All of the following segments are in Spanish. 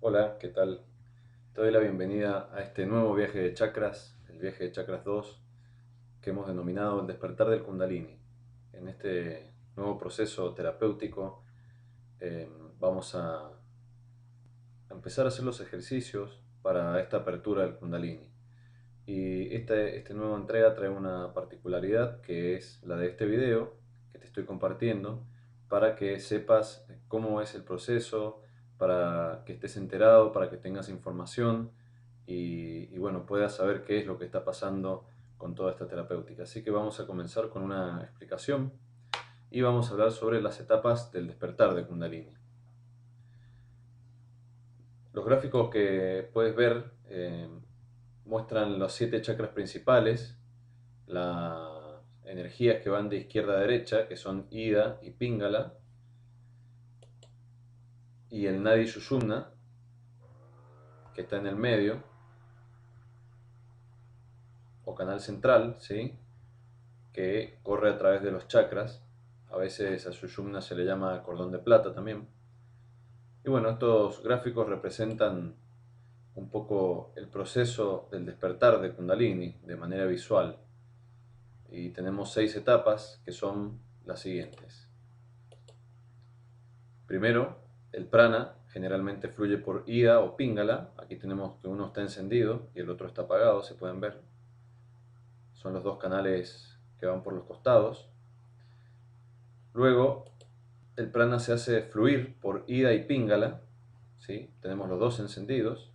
Hola, ¿qué tal? Te doy la bienvenida a este nuevo viaje de chakras, el viaje de chakras 2, que hemos denominado el despertar del Kundalini. En este nuevo proceso terapéutico eh, vamos a empezar a hacer los ejercicios para esta apertura del Kundalini. Y esta nueva entrega trae una particularidad que es la de este video que te estoy compartiendo para que sepas cómo es el proceso, para que estés enterado, para que tengas información y bueno, puedas saber qué es lo que está pasando con toda esta terapéutica. Así que vamos a comenzar con una explicación y vamos a hablar sobre las etapas del despertar de Kundalini. Los gráficos que puedes ver muestran los 7 chakras principales, las energías que van de izquierda a derecha, que son Ida y Pingala, y el Nadi Sushumna, que está en el medio, o canal central, ¿sí? Que corre a través de los chakras. A veces a Sushumna se le llama cordón de plata también. Y bueno, estos gráficos representan un poco el proceso del despertar de Kundalini de manera visual. Y tenemos 6 etapas que son las siguientes. Primero, el prana generalmente fluye por Ida o Pingala. Aquí tenemos que uno está encendido y el otro está apagado, se pueden ver. Son los dos canales que van por los costados. Luego, el prana se hace fluir por Ida y Pingala. ¿Sí? Tenemos los dos encendidos.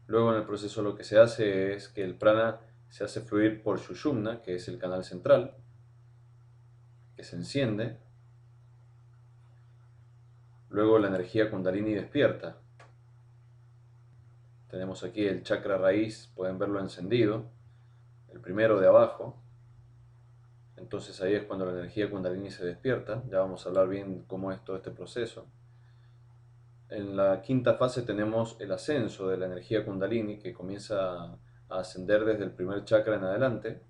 Luego en el proceso lo que se hace es que el prana se hace fluir por Sushumna, que es el canal central, que se enciende. Luego la energía Kundalini despierta. Tenemos aquí el chakra raíz, pueden verlo encendido, el primero de abajo. Entonces ahí es cuando la energía Kundalini se despierta. Ya vamos a hablar bien cómo es todo este proceso. En la quinta fase tenemos el ascenso de la energía Kundalini, que comienza a ascender desde el primer chakra en adelante.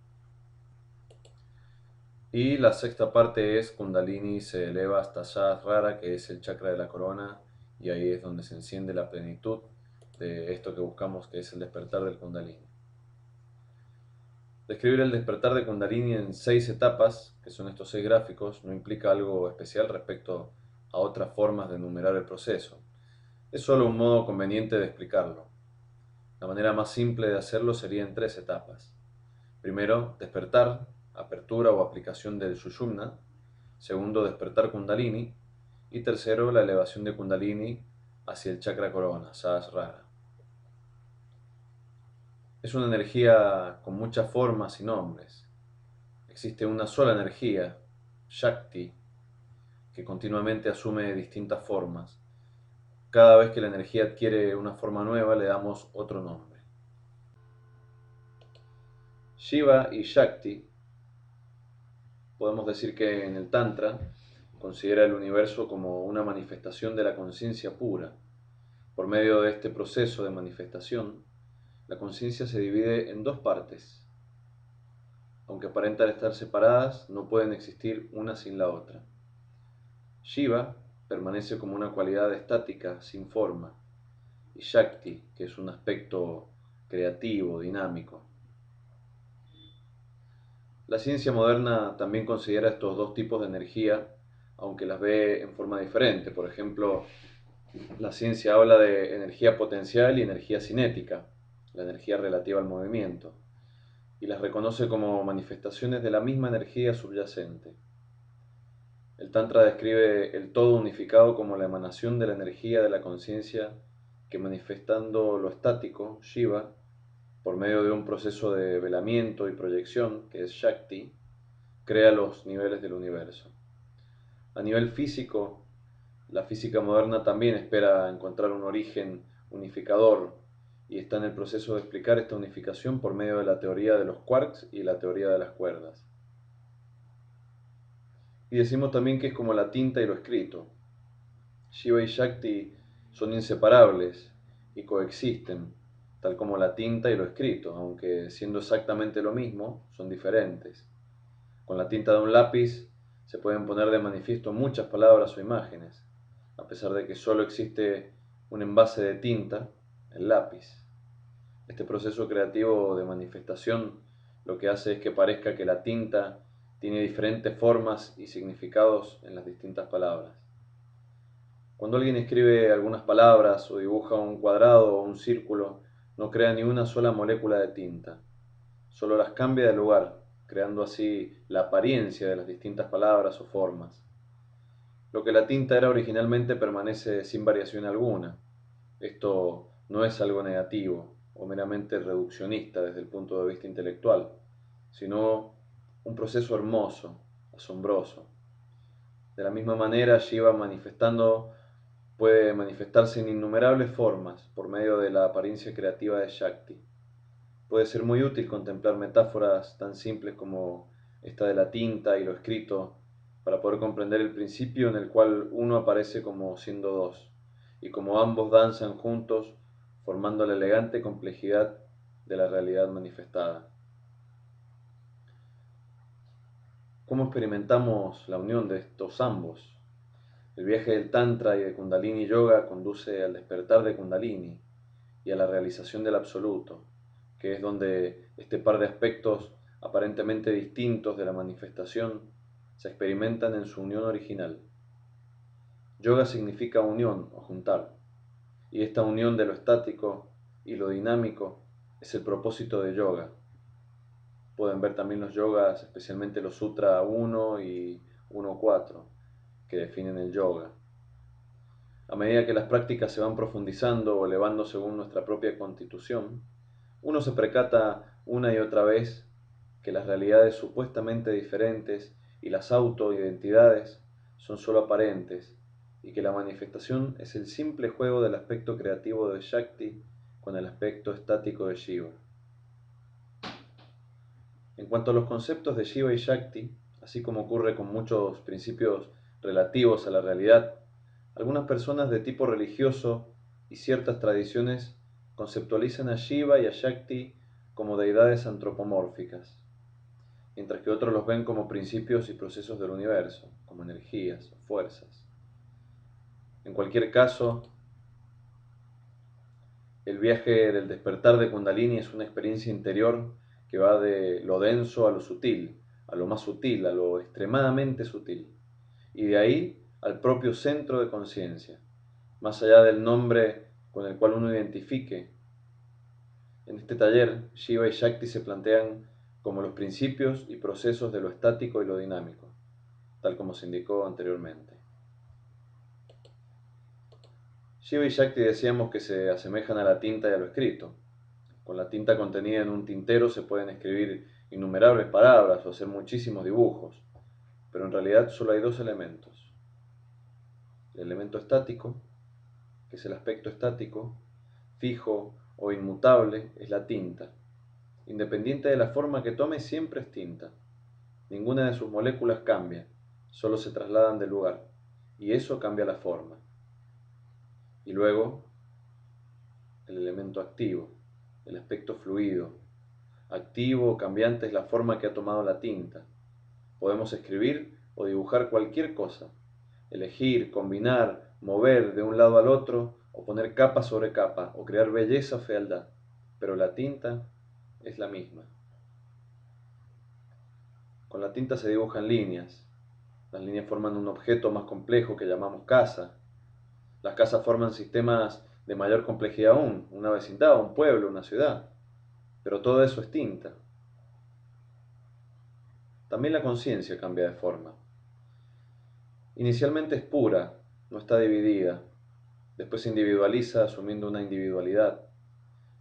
Y la sexta parte es Kundalini se eleva hasta Sahasrara, que es el chakra de la corona, y ahí es donde se enciende la plenitud de esto que buscamos, que es el despertar del Kundalini. Describir el despertar de Kundalini en 6 etapas, que son estos 6 gráficos, no implica algo especial respecto a otras formas de enumerar el proceso. Es solo un modo conveniente de explicarlo. La manera más simple de hacerlo sería en 3 etapas. Primero, despertar, apertura o aplicación del Sushumna. Segundo, despertar Kundalini. Y tercero, la elevación de Kundalini hacia el chakra corona, Sahasrara. Es una energía con muchas formas y nombres. Existe una sola energía, Shakti, que continuamente asume distintas formas. Cada vez que la energía adquiere una forma nueva le damos otro nombre. Shiva y Shakti, podemos decir que en el Tantra considera el universo como una manifestación de la conciencia pura. Por medio de este proceso de manifestación, la conciencia se divide en dos partes. Aunque aparentan estar separadas, no pueden existir una sin la otra. Shiva permanece como una cualidad estática, sin forma, y Shakti, que es un aspecto creativo, dinámico. La ciencia moderna también considera estos dos tipos de energía, aunque las ve en forma diferente. Por ejemplo, la ciencia habla de energía potencial y energía cinética, la energía relativa al movimiento, y las reconoce como manifestaciones de la misma energía subyacente. El Tantra describe el todo unificado como la emanación de la energía de la conciencia que, manifestando lo estático, Shiva, por medio de un proceso de velamiento y proyección, que es Shakti, crea los niveles del universo. A nivel físico, la física moderna también espera encontrar un origen unificador y está en el proceso de explicar esta unificación por medio de la teoría de los quarks y la teoría de las cuerdas. Y decimos también que es como la tinta y lo escrito. Shiva y Shakti son inseparables y coexisten, tal como la tinta y lo escrito, aunque siendo exactamente lo mismo, son diferentes. Con la tinta de un lápiz se pueden poner de manifiesto muchas palabras o imágenes, a pesar de que solo existe un envase de tinta, el lápiz. Este proceso creativo de manifestación lo que hace es que parezca que la tinta tiene diferentes formas y significados en las distintas palabras. Cuando alguien escribe algunas palabras o dibuja un cuadrado o un círculo, no crea ni una sola molécula de tinta, solo las cambia de lugar, creando así la apariencia de las distintas palabras o formas. Lo que la tinta era originalmente permanece sin variación alguna. Esto no es algo negativo o meramente reduccionista desde el punto de vista intelectual, sino un proceso hermoso, asombroso. De la misma manera, Shiva puede manifestarse en innumerables formas por medio de la apariencia creativa de Shakti. Puede ser muy útil contemplar metáforas tan simples como esta de la tinta y lo escrito para poder comprender el principio en el cual uno aparece como siendo dos y como ambos danzan juntos formando la elegante complejidad de la realidad manifestada. ¿Cómo experimentamos la unión de estos ambos? El viaje del Tantra y de Kundalini Yoga conduce al despertar de Kundalini y a la realización del absoluto, que es donde este par de aspectos aparentemente distintos de la manifestación se experimentan en su unión original. Yoga significa unión o juntar, y esta unión de lo estático y lo dinámico es el propósito de yoga. Pueden ver también los yogas, especialmente los Sutra 1 y 1.4, que definen el yoga. A medida que las prácticas se van profundizando o elevando según nuestra propia constitución, uno se percata una y otra vez que las realidades supuestamente diferentes y las autoidentidades son sólo aparentes y que la manifestación es el simple juego del aspecto creativo de Shakti con el aspecto estático de Shiva. En cuanto a los conceptos de Shiva y Shakti, así como ocurre con muchos principios relativos a la realidad, algunas personas de tipo religioso y ciertas tradiciones conceptualizan a Shiva y a Shakti como deidades antropomórficas, mientras que otros los ven como principios y procesos del universo, como energías o fuerzas. En cualquier caso, el viaje del despertar de Kundalini es una experiencia interior que va de lo denso a lo sutil, a lo más sutil, a lo extremadamente sutil, y de ahí al propio centro de conciencia, más allá del nombre con el cual uno identifique. En este taller, Shiva y Shakti se plantean como los principios y procesos de lo estático y lo dinámico, tal como se indicó anteriormente. Shiva y Shakti decíamos que se asemejan a la tinta y a lo escrito. Con la tinta contenida en un tintero se pueden escribir innumerables palabras o hacer muchísimos dibujos, pero en realidad solo hay dos elementos. El elemento estático, que es el aspecto estático, fijo o inmutable, es la tinta. Independiente de la forma que tome, siempre es tinta. Ninguna de sus moléculas cambia, solo se trasladan de lugar, y eso cambia la forma. Y luego, el elemento activo, el aspecto fluido. Activo o cambiante es la forma que ha tomado la tinta. Podemos escribir o dibujar cualquier cosa, elegir, combinar, mover de un lado al otro, o poner capa sobre capa, o crear belleza o fealdad, pero la tinta es la misma. Con la tinta se dibujan líneas. Las líneas forman un objeto más complejo que llamamos casa. Las casas forman sistemas de mayor complejidad aún, una vecindad, un pueblo, una ciudad. Pero todo eso es tinta. También la conciencia cambia de forma. Inicialmente es pura, no está dividida. Después se individualiza asumiendo una individualidad.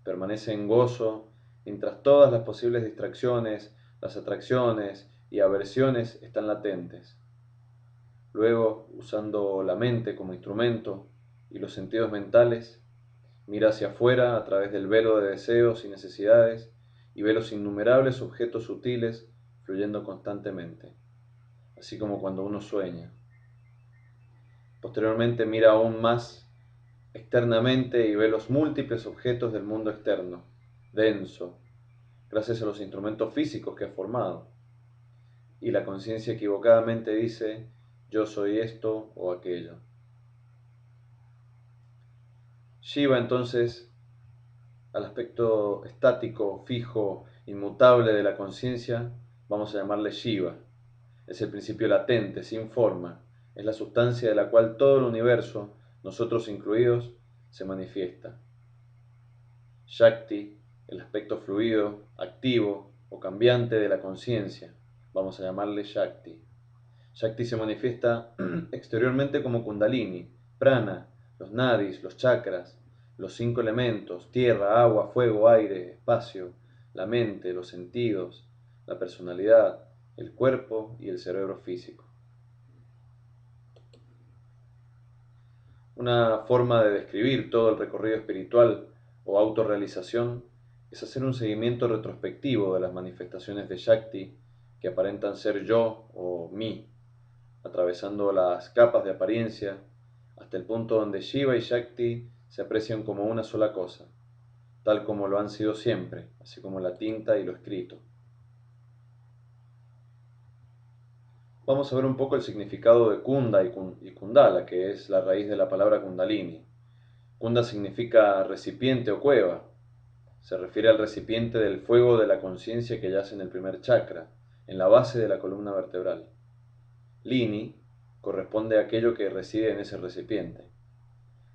Permanece en gozo mientras todas las posibles distracciones, las atracciones y aversiones están latentes. Luego, usando la mente como instrumento y los sentidos mentales, mira hacia afuera a través del velo de deseos y necesidades y ve los innumerables objetos sutiles fluyendo constantemente, así como cuando uno sueña. Posteriormente mira aún más externamente y ve los múltiples objetos del mundo externo, denso, gracias a los instrumentos físicos que ha formado. Y la conciencia equivocadamente dice, yo soy esto o aquello. Shiva entonces, al aspecto estático, fijo, inmutable de la conciencia, vamos a llamarle Shiva. Es el principio latente, sin forma, es la sustancia de la cual todo el universo, nosotros incluidos, se manifiesta. Shakti, el aspecto fluido, activo o cambiante de la conciencia, vamos a llamarle Shakti. Shakti se manifiesta exteriormente como Kundalini, Prana, los nadis, los chakras, los 5 elementos, tierra, agua, fuego, aire, espacio, la mente, los sentidos, la personalidad, el cuerpo y el cerebro físico. Una forma de describir todo el recorrido espiritual o autorrealización es hacer un seguimiento retrospectivo de las manifestaciones de Shakti que aparentan ser yo o mí, atravesando las capas de apariencia hasta el punto donde Shiva y Shakti se aprecian como una sola cosa, tal como lo han sido siempre, así como la tinta y lo escrito. Vamos a ver un poco el significado de Kunda y Kundala, que es la raíz de la palabra Kundalini. Kunda significa recipiente o cueva. Se refiere al recipiente del fuego de la conciencia que yace en el primer chakra, en la base de la columna vertebral. Lini corresponde a aquello que reside en ese recipiente.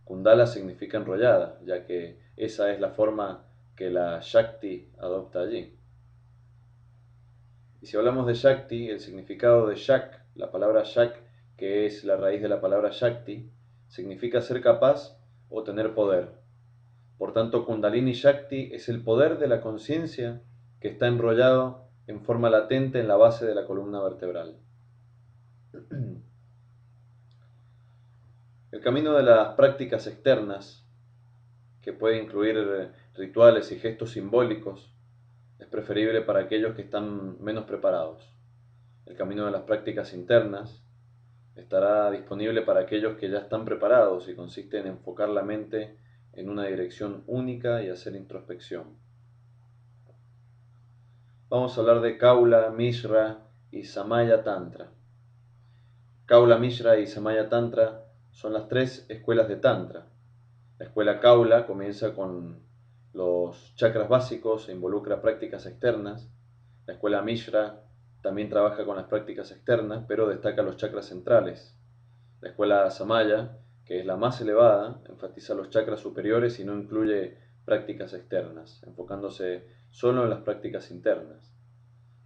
Kundala significa enrollada, ya que esa es la forma que la Shakti adopta allí. Y si hablamos de Shakti, el significado de Shak, la palabra Shak, que es la raíz de la palabra Shakti, significa ser capaz o tener poder. Por tanto, Kundalini Shakti es el poder de la conciencia que está enrollado en forma latente en la base de la columna vertebral. El camino de las prácticas externas, que puede incluir rituales y gestos simbólicos, es preferible para aquellos que están menos preparados. El camino de las prácticas internas estará disponible para aquellos que ya están preparados y consiste en enfocar la mente en una dirección única y hacer introspección. Vamos a hablar de Kaula, Mishra y Samaya Tantra. Kaula, Mishra y Samaya Tantra son las 3 escuelas de Tantra. La escuela Kaula comienza con los chakras básicos e involucra prácticas externas. La escuela Mishra también trabaja con las prácticas externas, pero destaca los chakras centrales. La escuela Samaya, que es la más elevada, enfatiza los chakras superiores y no incluye prácticas externas, enfocándose solo en las prácticas internas.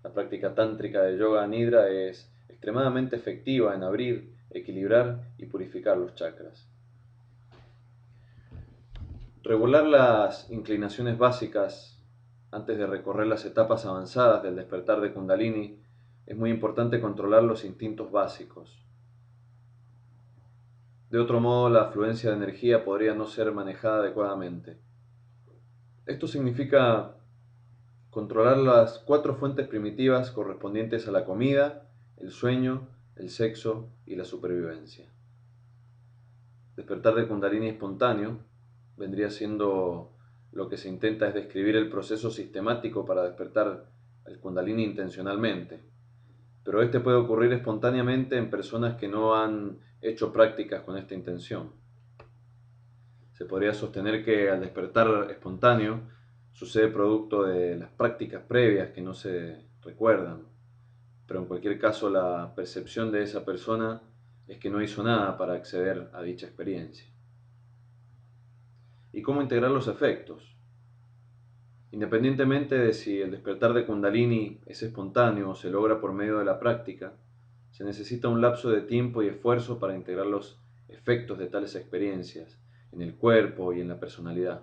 La práctica tántrica de yoga nidra es extremadamente efectiva en abrir, equilibrar y purificar los chakras. Regular las inclinaciones básicas antes de recorrer las etapas avanzadas del despertar de Kundalini es muy importante controlar los instintos básicos. De otro modo, la afluencia de energía podría no ser manejada adecuadamente. Esto significa controlar las 4 fuentes primitivas correspondientes a la comida, el sueño, el sexo y la supervivencia. Despertar de Kundalini espontáneo vendría siendo lo que se intenta es describir el proceso sistemático para despertar el Kundalini intencionalmente. Pero este puede ocurrir espontáneamente en personas que no han hecho prácticas con esta intención. Se podría sostener que al despertar espontáneo sucede producto de las prácticas previas que no se recuerdan, pero en cualquier caso la percepción de esa persona es que no hizo nada para acceder a dicha experiencia. ¿Y cómo integrar los efectos? Independientemente de si el despertar de Kundalini es espontáneo o se logra por medio de la práctica, se necesita un lapso de tiempo y esfuerzo para integrar los efectos de tales experiencias en el cuerpo y en la personalidad.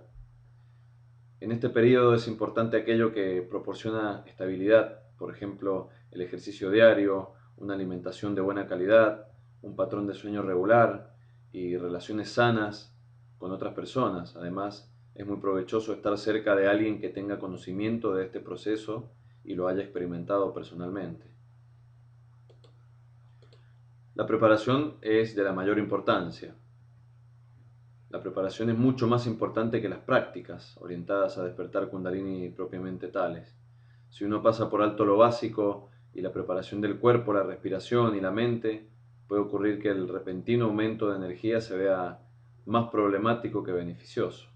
En este periodo es importante aquello que proporciona estabilidad, por ejemplo, el ejercicio diario, una alimentación de buena calidad, un patrón de sueño regular y relaciones sanas con otras personas. Además, es muy provechoso estar cerca de alguien que tenga conocimiento de este proceso y lo haya experimentado personalmente. La preparación es de la mayor importancia. La preparación es mucho más importante que las prácticas orientadas a despertar Kundalini propiamente tales. Si uno pasa por alto lo básico y la preparación del cuerpo, la respiración y la mente, puede ocurrir que el repentino aumento de energía se vea más problemático que beneficioso.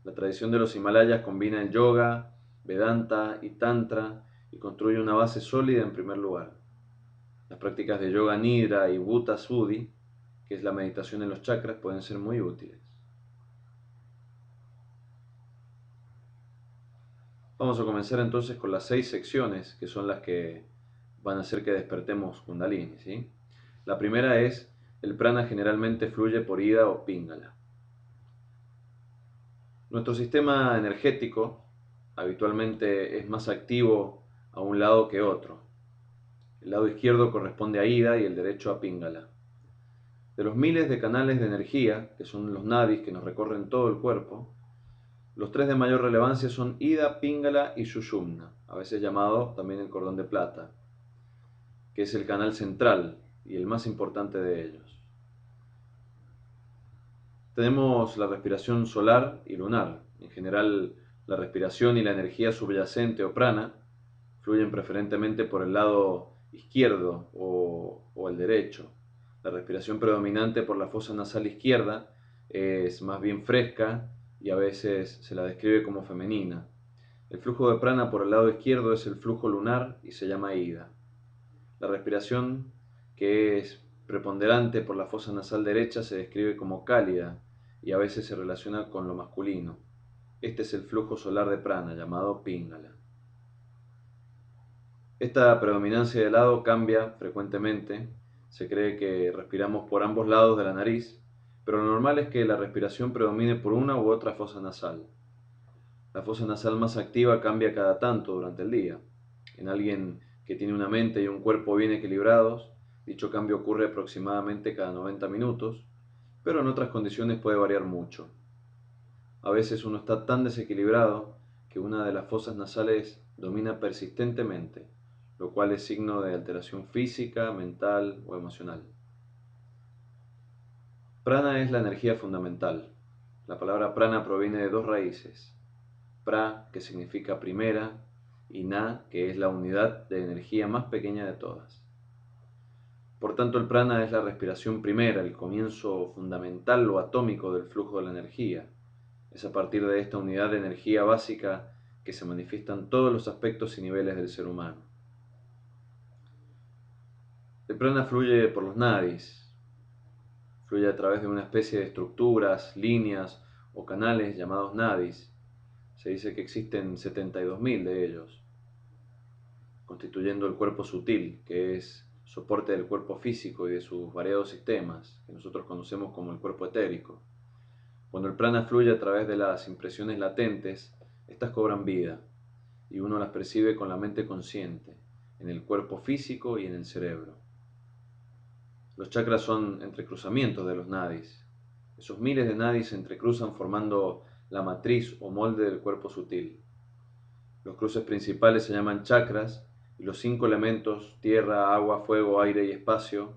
La tradición de los Himalayas combina el yoga, Vedanta y Tantra y construye una base sólida en primer lugar. Las prácticas de yoga nidra y bhuta suddhi, que es la meditación en los chakras, pueden ser muy útiles. Vamos a comenzar entonces con las 6 secciones, que son las que van a hacer que despertemos Kundalini, ¿sí? La primera es: el prana generalmente fluye por Ida o Pingala. Nuestro sistema energético habitualmente es más activo a un lado que otro. El lado izquierdo corresponde a Ida y el derecho a Pingala. De los miles de canales de energía, que son los nadis que nos recorren todo el cuerpo, los 3 de mayor relevancia son Ida, Pingala y Sushumna, a veces llamado también el cordón de plata, que es el canal central y el más importante de ellos. Tenemos la respiración solar y lunar. En general, la respiración y la energía subyacente o prana fluyen preferentemente por el lado izquierdo o el derecho. La respiración predominante por la fosa nasal izquierda es más bien fresca y a veces se la describe como femenina. El flujo de prana por el lado izquierdo es el flujo lunar y se llama Ida. La respiración, que es preponderante por la fosa nasal derecha, se describe como cálida y a veces se relaciona con lo masculino. Este es el flujo solar de prana, llamado Pingala. Esta predominancia de lado cambia frecuentemente. Se cree que respiramos por ambos lados de la nariz, pero lo normal es que la respiración predomine por una u otra fosa nasal. La fosa nasal más activa cambia cada tanto durante el día. En alguien que tiene una mente y un cuerpo bien equilibrados, dicho cambio ocurre aproximadamente cada 90 minutos, pero en otras condiciones puede variar mucho. A veces uno está tan desequilibrado que una de las fosas nasales domina persistentemente, lo cual es signo de alteración física, mental o emocional. Prana es la energía fundamental. La palabra prana proviene de 2 raíces: pra, que significa primera, y na, que es la unidad de energía más pequeña de todas. Por tanto, el prana es la respiración primera, el comienzo fundamental o atómico del flujo de la energía. Es a partir de esta unidad de energía básica que se manifiestan todos los aspectos y niveles del ser humano. El prana fluye por los nadis, fluye a través de una especie de estructuras, líneas o canales llamados nadis. Se dice que existen 72.000 de ellos, constituyendo el cuerpo sutil, que es soporte del cuerpo físico y de sus variados sistemas, que nosotros conocemos como el cuerpo etérico. Cuando el prana fluye a través de las impresiones latentes, estas cobran vida, y uno las percibe con la mente consciente, en el cuerpo físico y en el cerebro. Los chakras son entrecruzamientos de los nadis. Esos miles de nadis se entrecruzan formando la matriz o molde del cuerpo sutil. Los cruces principales se llaman chakras y los 5 elementos, tierra, agua, fuego, aire y espacio,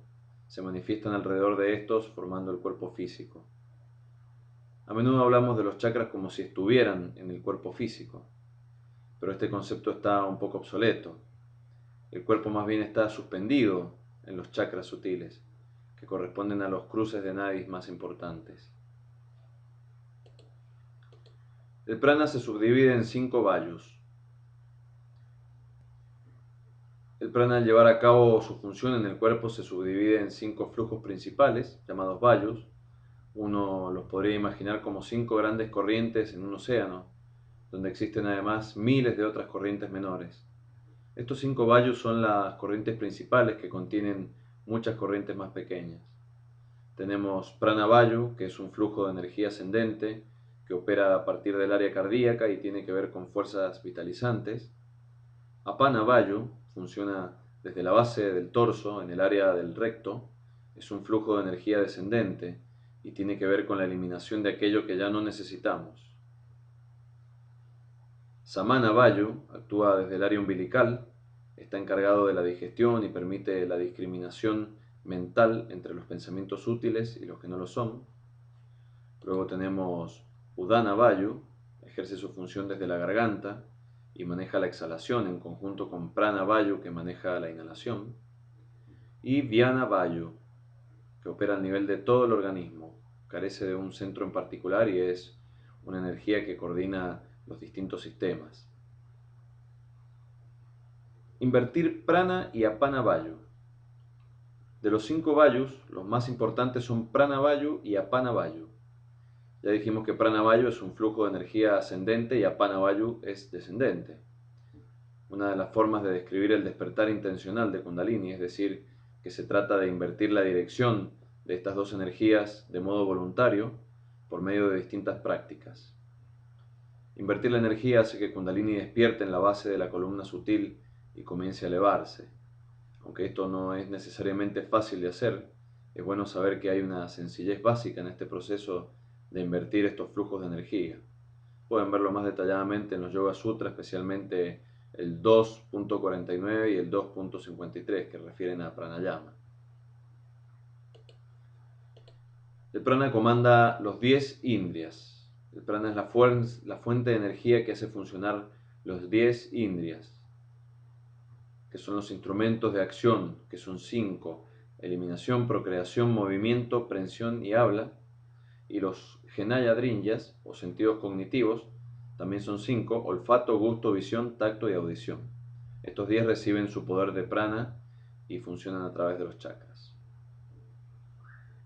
se manifiestan alrededor de estos formando el cuerpo físico. A menudo hablamos de los chakras como si estuvieran en el cuerpo físico, pero este concepto está un poco obsoleto. El cuerpo más bien está suspendido en los chakras sutiles, que corresponden a los cruces de nadis más importantes. El prana se subdivide en 5 vayus. El prana, al llevar a cabo su función en el cuerpo, se subdivide en 5 flujos principales, llamados vayus. Uno los podría imaginar como 5 grandes corrientes en un océano, donde existen además miles de otras corrientes menores. Estos 5 vayus son las corrientes principales que contienen muchas corrientes más pequeñas. Tenemos Prana Vayu, que es un flujo de energía ascendente que opera a partir del área cardíaca y tiene que ver con fuerzas vitalizantes. Apana Vayu funciona desde la base del torso, en el área del recto. Es un flujo de energía descendente y tiene que ver con la eliminación de aquello que ya no necesitamos. Samana Vayu actúa desde el área umbilical, está encargado de la digestión y permite la discriminación mental entre los pensamientos útiles y los que no lo son. Luego tenemos Udana Vayu, ejerce su función desde la garganta y maneja la exhalación en conjunto con Prana Vayu, que maneja la inhalación. Y Vyana Vayu, que opera al nivel de todo el organismo, carece de un centro en particular y es una energía que coordina los distintos sistemas. Invertir prana y apana vayu. De los 5 vayus, los más importantes son prana vayu y apana vayu. Ya dijimos que prana vayu es un flujo de energía ascendente y apana vayu es descendente. Una de las formas de describir el despertar intencional de Kundalini, es decir, que se trata de invertir la dirección de estas dos energías de modo voluntario por medio de distintas prácticas. Invertir la energía hace que Kundalini despierte en la base de la columna sutil y comience a elevarse. Aunque esto no es necesariamente fácil de hacer, es bueno saber que hay una sencillez básica en este proceso de invertir estos flujos de energía. Pueden verlo más detalladamente en los Yoga Sutras, especialmente el 2.49 y el 2.53, que refieren a pranayama. El prana comanda los 10 indriyas. El prana es la fuente de energía que hace funcionar los 10 indriyas, que son los instrumentos de acción, que son 5: eliminación, procreación, movimiento, prensión y habla. Y los Gnayadrinyas, o sentidos cognitivos, también son 5: olfato, gusto, visión, tacto y audición. Estos 10 reciben su poder de prana y funcionan a través de los chakras.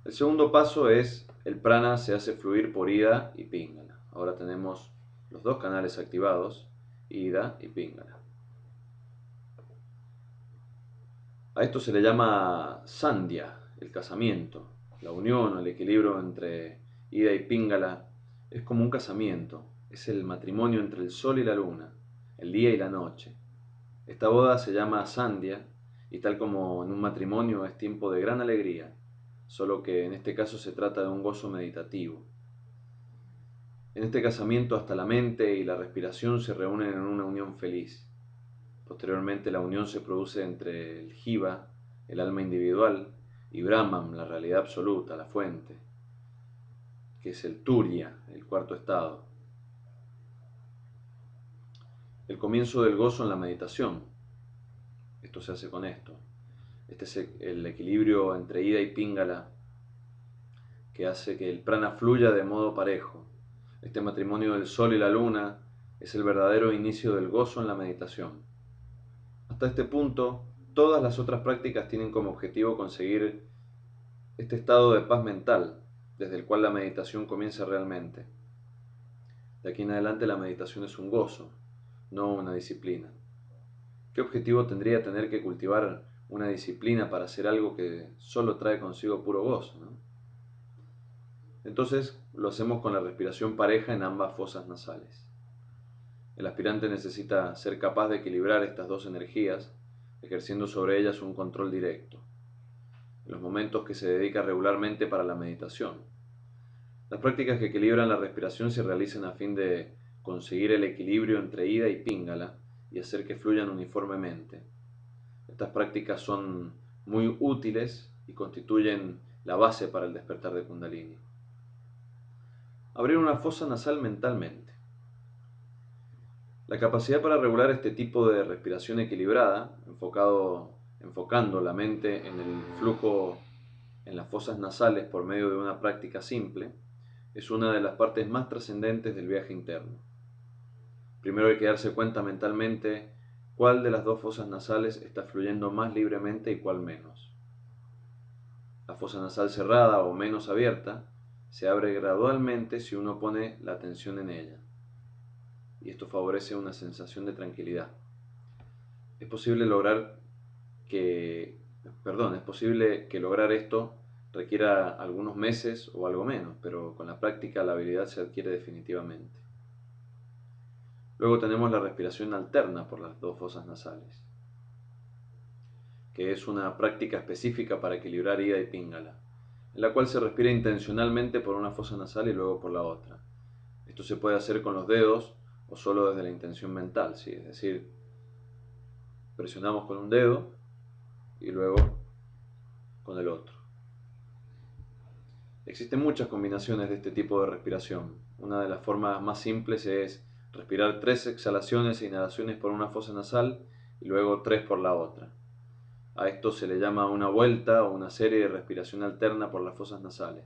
El segundo paso es: el prana se hace fluir por Ida y Pingala. Ahora tenemos los dos canales activados, Ida y Pingala. A esto se le llama Sandhya, el casamiento. La unión o el equilibrio entre Ida y Pingala es como un casamiento, es el matrimonio entre el sol y la luna, el día y la noche. Esta boda se llama Sandhya y, tal como en un matrimonio, es tiempo de gran alegría, solo que en este caso se trata de un gozo meditativo. En este casamiento hasta la mente y la respiración se reúnen en una unión feliz. Posteriormente la unión se produce entre el Jiva, el alma individual, y Brahman, la realidad absoluta, la fuente, que es el Turiya, el cuarto estado. El comienzo del gozo en la meditación. Esto se hace con esto. Este es el equilibrio entre Ida y Pingala, que hace que el prana fluya de modo parejo. Este matrimonio del sol y la luna es el verdadero inicio del gozo en la meditación. Hasta este punto, todas las otras prácticas tienen como objetivo conseguir este estado de paz mental, desde el cual la meditación comienza realmente. De aquí en adelante la meditación es un gozo, no una disciplina. ¿Qué objetivo tendría tener que cultivar una disciplina para hacer algo que solo trae consigo puro gozo, ¿no? Entonces lo hacemos con la respiración pareja en ambas fosas nasales. El aspirante necesita ser capaz de equilibrar estas dos energías, ejerciendo sobre ellas un control directo, en los momentos que se dedica regularmente para la meditación. Las prácticas que equilibran la respiración se realizan a fin de conseguir el equilibrio entre Ida y Pingala y hacer que fluyan uniformemente. Estas prácticas son muy útiles y constituyen la base para el despertar de Kundalini. Abrir una fosa nasal mentalmente. La capacidad para regular este tipo de respiración equilibrada, enfocando la mente en el flujo en las fosas nasales por medio de una práctica simple, es una de las partes más trascendentes del viaje interno. Primero hay que darse cuenta mentalmente cuál de las dos fosas nasales está fluyendo más libremente y cuál menos. La fosa nasal cerrada o menos abierta se abre gradualmente si uno pone la atención en ella, y esto favorece una sensación de tranquilidad. Es posible que lograr esto requiera algunos meses o algo menos, pero con la práctica la habilidad se adquiere definitivamente. Luego tenemos la respiración alterna por las dos fosas nasales, que es una práctica específica para equilibrar Ida y Pingala, en la cual se respira intencionalmente por una fosa nasal y luego por la otra. Esto se puede hacer con los dedos o solo desde la intención mental, ¿sí? Es decir, presionamos con un dedo y luego con el otro. Existen muchas combinaciones de este tipo de respiración. Una de las formas más simples es respirar 3 exhalaciones e inhalaciones por una fosa nasal y luego 3 por la otra. A esto se le llama una vuelta o una serie de respiración alterna por las fosas nasales.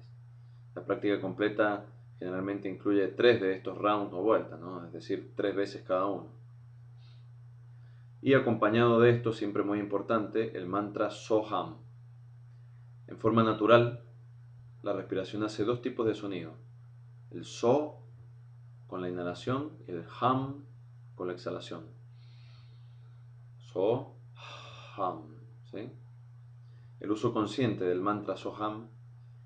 La práctica completa generalmente incluye 3 de estos rounds o vueltas, ¿no? Es decir, 3 veces cada uno. Y acompañado de esto, siempre muy importante, el mantra Soham. En forma natural, la respiración hace 2 tipos de sonido. El So con la inhalación y el Ham con la exhalación. So, Ham. ¿Sí? El uso consciente del mantra Soham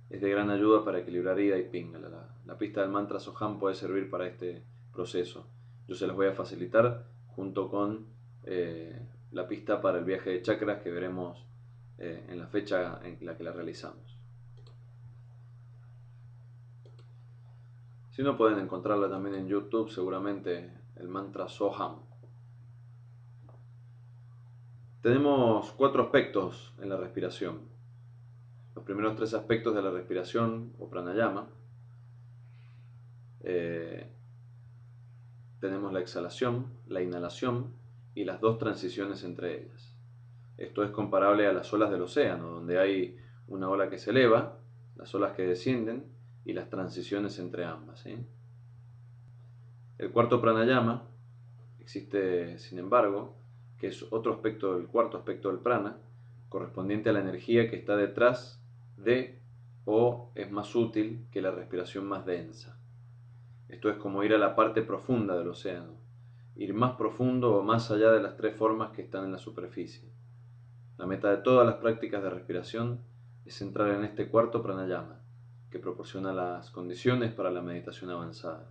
es de gran ayuda para equilibrar Ida y Pingala. La pista del mantra Soham puede servir para este proceso. Yo se las voy a facilitar junto con la pista para el viaje de chakras que veremos en la fecha en la que la realizamos. Si no, pueden encontrarla también en YouTube, seguramente el mantra Soham. Tenemos 4 aspectos en la respiración. Los primeros 3 aspectos de la respiración o pranayama. Tenemos la exhalación, la inhalación y las 2 transiciones entre ellas. Esto es comparable a las olas del océano, donde hay una ola que se eleva, las olas que descienden y las transiciones entre ambas, ¿sí? El cuarto pranayama existe, sin embargo, que es otro aspecto del cuarto aspecto del prana, correspondiente a la energía que está detrás de o es más útil que la respiración más densa. Esto es como ir a la parte profunda del océano, ir más profundo o más allá de las 3 formas que están en la superficie. La meta de todas las prácticas de respiración es entrar en este cuarto pranayama, que proporciona las condiciones para la meditación avanzada.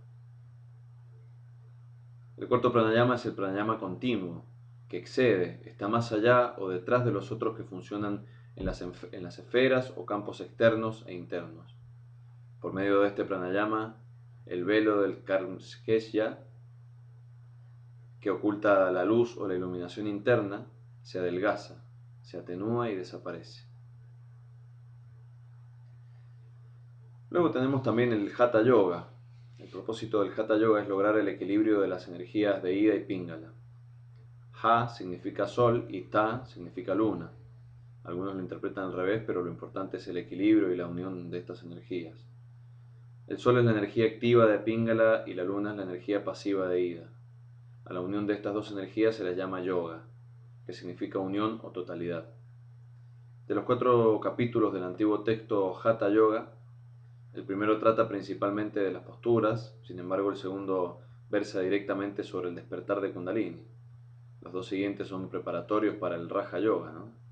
El cuarto pranayama es el pranayama continuo, que excede, está más allá o detrás de los otros que funcionan en las esferas o campos externos e internos. Por medio de este pranayama, el velo del Karmskesya, que oculta la luz o la iluminación interna, se adelgaza, se atenúa y desaparece. Luego tenemos también el Hatha Yoga. El propósito del Hatha Yoga es lograr el equilibrio de las energías de Ida y Pingala. Ha significa sol y Ta significa luna. Algunos lo interpretan al revés, pero lo importante es el equilibrio y la unión de estas energías. El sol es la energía activa de Pingala y la luna es la energía pasiva de Ida. A la unión de estas 2 energías se les llama yoga, que significa unión o totalidad. De los 4 capítulos del antiguo texto Hatha Yoga, el primero trata principalmente de las posturas, sin embargo el segundo versa directamente sobre el despertar de Kundalini. Los 2 siguientes son preparatorios para el Raja Yoga, ¿no?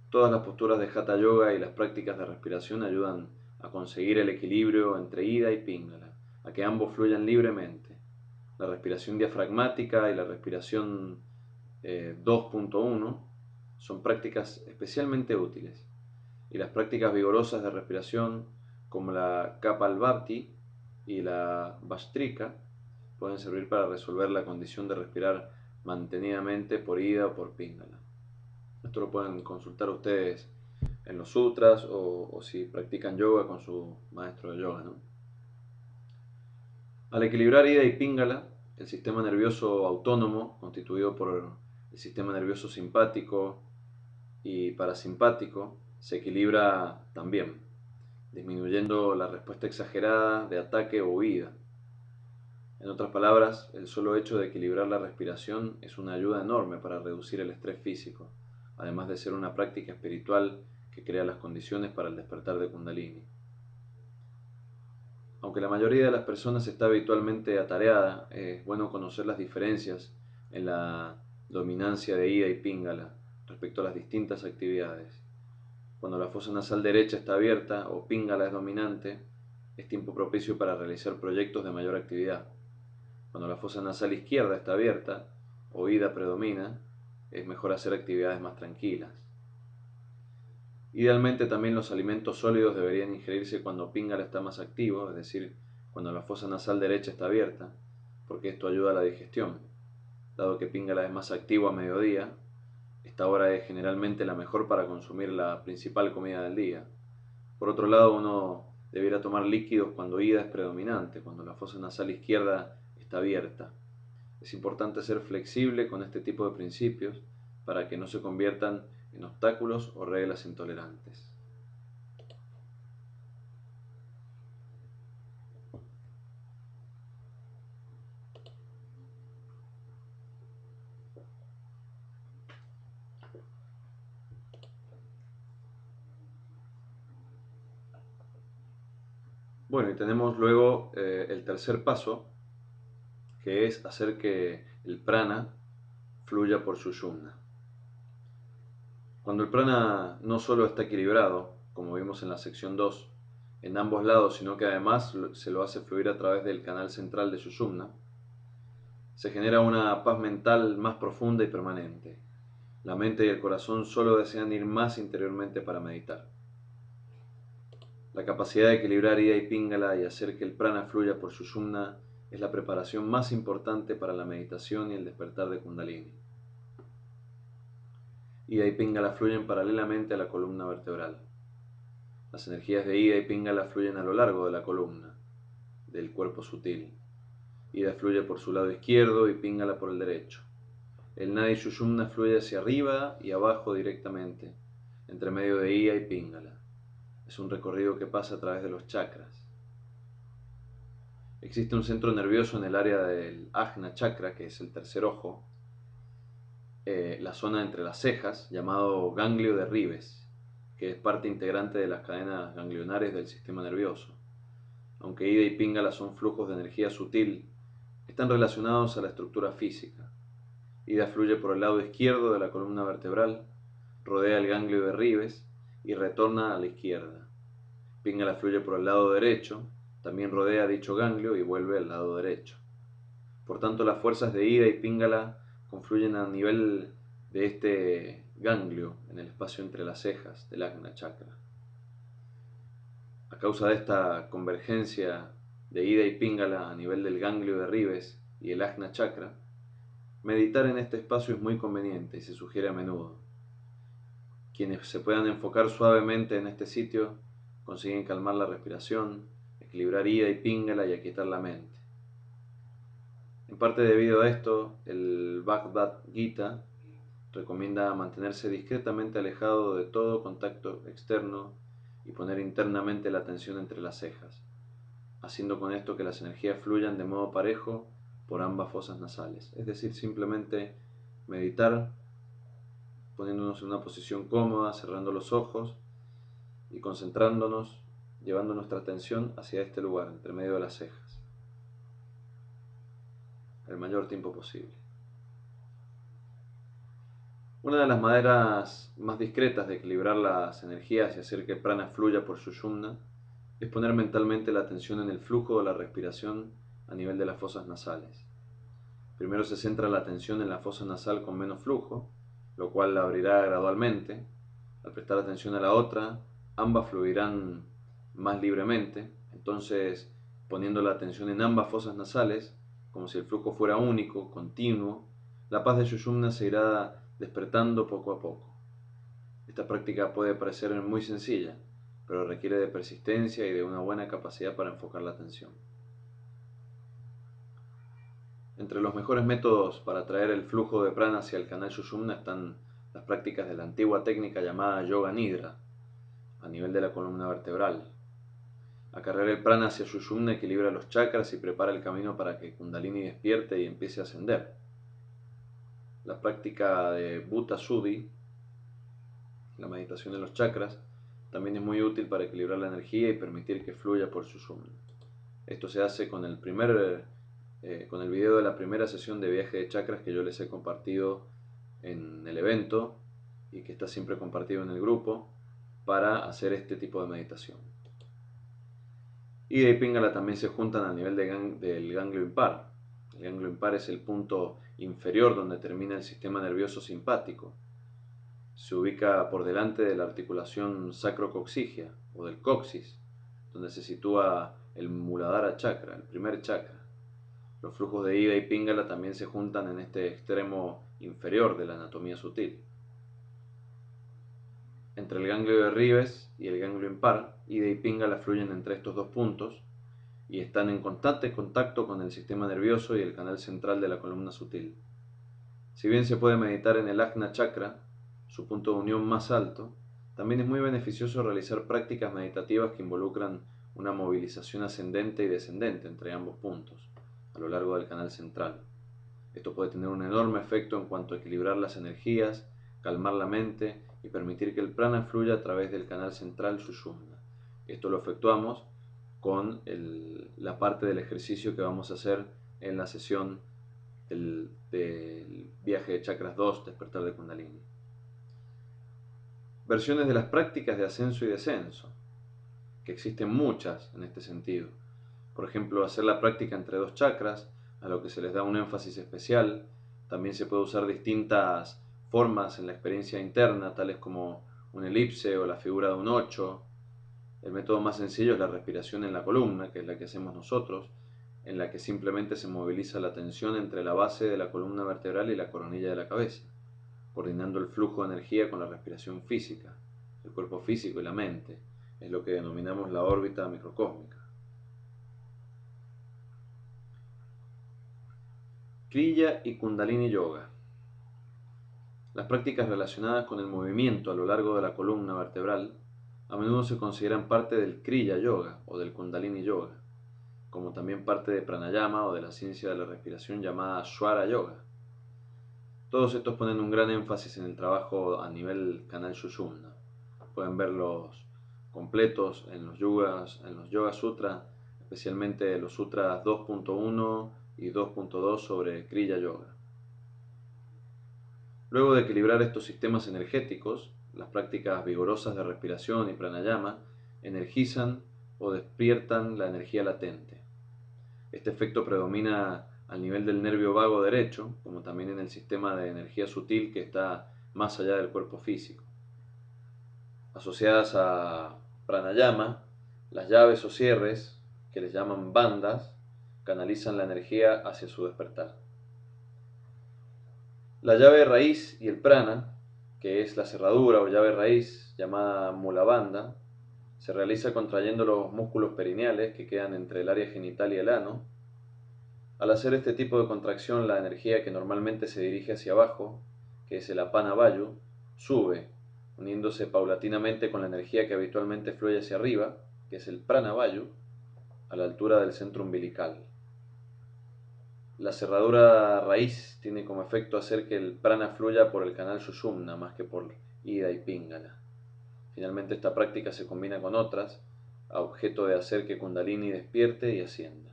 Todas las posturas de Hatha Yoga y las prácticas de respiración ayudan a conseguir el equilibrio entre Ida y Pingala, a que ambos fluyan libremente. La respiración diafragmática y la respiración 2.1 son prácticas especialmente útiles, y las prácticas vigorosas de respiración como la Kapalbhati y la Vastrika pueden servir para resolver la condición de respirar mantenidamente por Ida o por Pingala. Esto lo pueden consultar ustedes en los sutras o si practican yoga con su maestro de yoga, ¿no? Al equilibrar Ida y Pingala, el sistema nervioso autónomo, constituido por el sistema nervioso simpático y parasimpático, se equilibra también, disminuyendo la respuesta exagerada de ataque o huida. En otras palabras, el solo hecho de equilibrar la respiración es una ayuda enorme para reducir el estrés físico, además de ser una práctica espiritual que crea las condiciones para el despertar de Kundalini. Aunque la mayoría de las personas está habitualmente atareada, es bueno conocer las diferencias en la dominancia de Ida y Pingala respecto a las distintas actividades. Cuando la fosa nasal derecha está abierta o Pingala es dominante, es tiempo propicio para realizar proyectos de mayor actividad. Cuando la fosa nasal izquierda está abierta o Ida predomina, es mejor hacer actividades más tranquilas. Idealmente también los alimentos sólidos deberían ingerirse cuando Pingala está más activo, es decir, cuando la fosa nasal derecha está abierta, porque esto ayuda a la digestión. Dado que Pingala es más activo a mediodía, esta hora es generalmente la mejor para consumir la principal comida del día. Por otro lado, uno debiera tomar líquidos cuando Ida es predominante, cuando la fosa nasal izquierda está abierta. Es importante ser flexible con este tipo de principios para que no se conviertan en obstáculos o reglas intolerantes. Bueno, y tenemos luego el tercer paso, que es hacer que el prana fluya por Sushumna. Cuando el prana no solo está equilibrado, como vimos en la sección 2, en ambos lados, sino que además se lo hace fluir a través del canal central de Sushumna, se genera una paz mental más profunda y permanente. La mente y el corazón solo desean ir más interiormente para meditar. La capacidad de equilibrar Ida y Pingala y hacer que el prana fluya por Sushumna es la preparación más importante para la meditación y el despertar de Kundalini. Ida y Pingala fluyen paralelamente a la columna vertebral. Las energías de Ida y Pingala fluyen a lo largo de la columna, del cuerpo sutil. Ida fluye por su lado izquierdo y Pingala por el derecho. El Nadi Sushumna fluye hacia arriba y abajo directamente, entre medio de Ida y Pingala. Es un recorrido que pasa a través de los chakras. Existe un centro nervioso en el área del Ajna Chakra, que es el tercer ojo, la zona entre las cejas, llamado ganglio de Ribes, que es parte integrante de las cadenas ganglionares del sistema nervioso. Aunque Ida y Pingala son flujos de energía sutil, están relacionados a la estructura física. Ida fluye por el lado izquierdo de la columna vertebral, rodea el ganglio de Ribes y retorna a la izquierda. Pingala fluye por el lado derecho, también rodea dicho ganglio y vuelve al lado derecho. Por tanto, las fuerzas de Ida y Pingala confluyen a nivel de este ganglio en el espacio entre las cejas del Ajna Chakra. A causa de esta convergencia de Ida y Pingala a nivel del ganglio de Ribes y el Ajna Chakra, meditar en este espacio es muy conveniente y se sugiere a menudo. Quienes se puedan enfocar suavemente en este sitio consiguen calmar la respiración, equilibrar Ida y Pingala y aquietar la mente. En parte debido a esto, el Bhagavad Gita recomienda mantenerse discretamente alejado de todo contacto externo y poner internamente la atención entre las cejas, haciendo con esto que las energías fluyan de modo parejo por ambas fosas nasales. Es decir, simplemente meditar poniéndonos en una posición cómoda, cerrando los ojos y concentrándonos, llevando nuestra atención hacia este lugar, entre medio de las cejas, el mayor tiempo posible. Una de las maneras más discretas de equilibrar las energías y hacer que el prana fluya por Sushumna es poner mentalmente la atención en el flujo de la respiración a nivel de las fosas nasales. Primero se centra la atención en la fosa nasal con menos flujo, lo cual la abrirá gradualmente. Al prestar atención a la otra, ambas fluirán más libremente. Entonces, poniendo la atención en ambas fosas nasales, como si el flujo fuera único, continuo, la paz de Sushumna se irá despertando poco a poco. Esta práctica puede parecer muy sencilla, pero requiere de persistencia y de una buena capacidad para enfocar la atención. Entre los mejores métodos para traer el flujo de prana hacia el canal Sushumna están las prácticas de la antigua técnica llamada Yoga Nidra, a nivel de la columna vertebral. Acarrear el prana hacia Sushumna equilibra los chakras y prepara el camino para que Kundalini despierte y empiece a ascender. La práctica de Bhuta Suddhi, la meditación de los chakras, también es muy útil para equilibrar la energía y permitir que fluya por Sushumna. Esto se hace con el video de la primera sesión de viaje de chakras que yo les he compartido en el evento y que está siempre compartido en el grupo para hacer este tipo de meditación. Ida y Pingala también se juntan a nivel del ganglio impar. El ganglio impar es el punto inferior donde termina el sistema nervioso simpático. Se ubica por delante de la articulación sacrocoxigia o del coxis, donde se sitúa el Muladhara chakra, el primer chakra. Los flujos de Ida y Pingala también se juntan en este extremo inferior de la anatomía sutil. Entre el ganglio de Ribes y el ganglio impar, Ida y Pingala fluyen entre estos dos puntos y están en constante contacto con el sistema nervioso y el canal central de la columna sutil. Si bien se puede meditar en el Ajna Chakra, su punto de unión más alto, también es muy beneficioso realizar prácticas meditativas que involucran una movilización ascendente y descendente entre ambos puntos, a lo largo del canal central. Esto puede tener un enorme efecto en cuanto a equilibrar las energías, calmar la mente y permitir que el prana fluya a través del canal central Sushumna. Esto lo efectuamos con la parte del ejercicio que vamos a hacer en la sesión del viaje de chakras 2, despertar de Kundalini. Versiones de las prácticas de ascenso y descenso, que existen muchas en este sentido. Por ejemplo, hacer la práctica entre dos chakras, a lo que se les da un énfasis especial. También se puede usar distintas formas en la experiencia interna, tales como un elipse o la figura de un 8. El método más sencillo es la respiración en la columna, que es la que hacemos nosotros, en la que simplemente se moviliza la tensión entre la base de la columna vertebral y la coronilla de la cabeza, coordinando el flujo de energía con la respiración física, el cuerpo físico y la mente. Es lo que denominamos la órbita microcósmica. Kriya y Kundalini Yoga. Las prácticas relacionadas con el movimiento a lo largo de la columna vertebral a menudo se consideran parte del Kriya Yoga o del Kundalini Yoga, como también parte de Pranayama o de la ciencia de la respiración llamada Swara Yoga. Todos estos ponen un gran énfasis en el trabajo a nivel canal Sushumna. Pueden verlos completos en los Yoga Sutra, especialmente los sutras 2.1 y 2.2 sobre Kriya Yoga. Luego de equilibrar estos sistemas energéticos, las prácticas vigorosas de respiración y pranayama energizan o despiertan la energía latente. Este efecto predomina al nivel del nervio vago derecho, como también en el sistema de energía sutil que está más allá del cuerpo físico. Asociadas a pranayama, las llaves o cierres, que les llaman bandas, canalizan la energía hacia su despertar. La llave raíz y el prana, que es la cerradura o llave raíz llamada mulabandha, se realiza contrayendo los músculos perineales que quedan entre el área genital y el ano. Al hacer este tipo de contracción, la energía que normalmente se dirige hacia abajo, que es el apana vayu, sube, uniéndose paulatinamente con la energía que habitualmente fluye hacia arriba, que es el prana vayu, a la altura del centro umbilical. La cerradura raíz tiene como efecto hacer que el prana fluya por el canal Sushumna más que por Ida y Pingala. Finalmente, esta práctica se combina con otras, a objeto de hacer que Kundalini despierte y ascienda.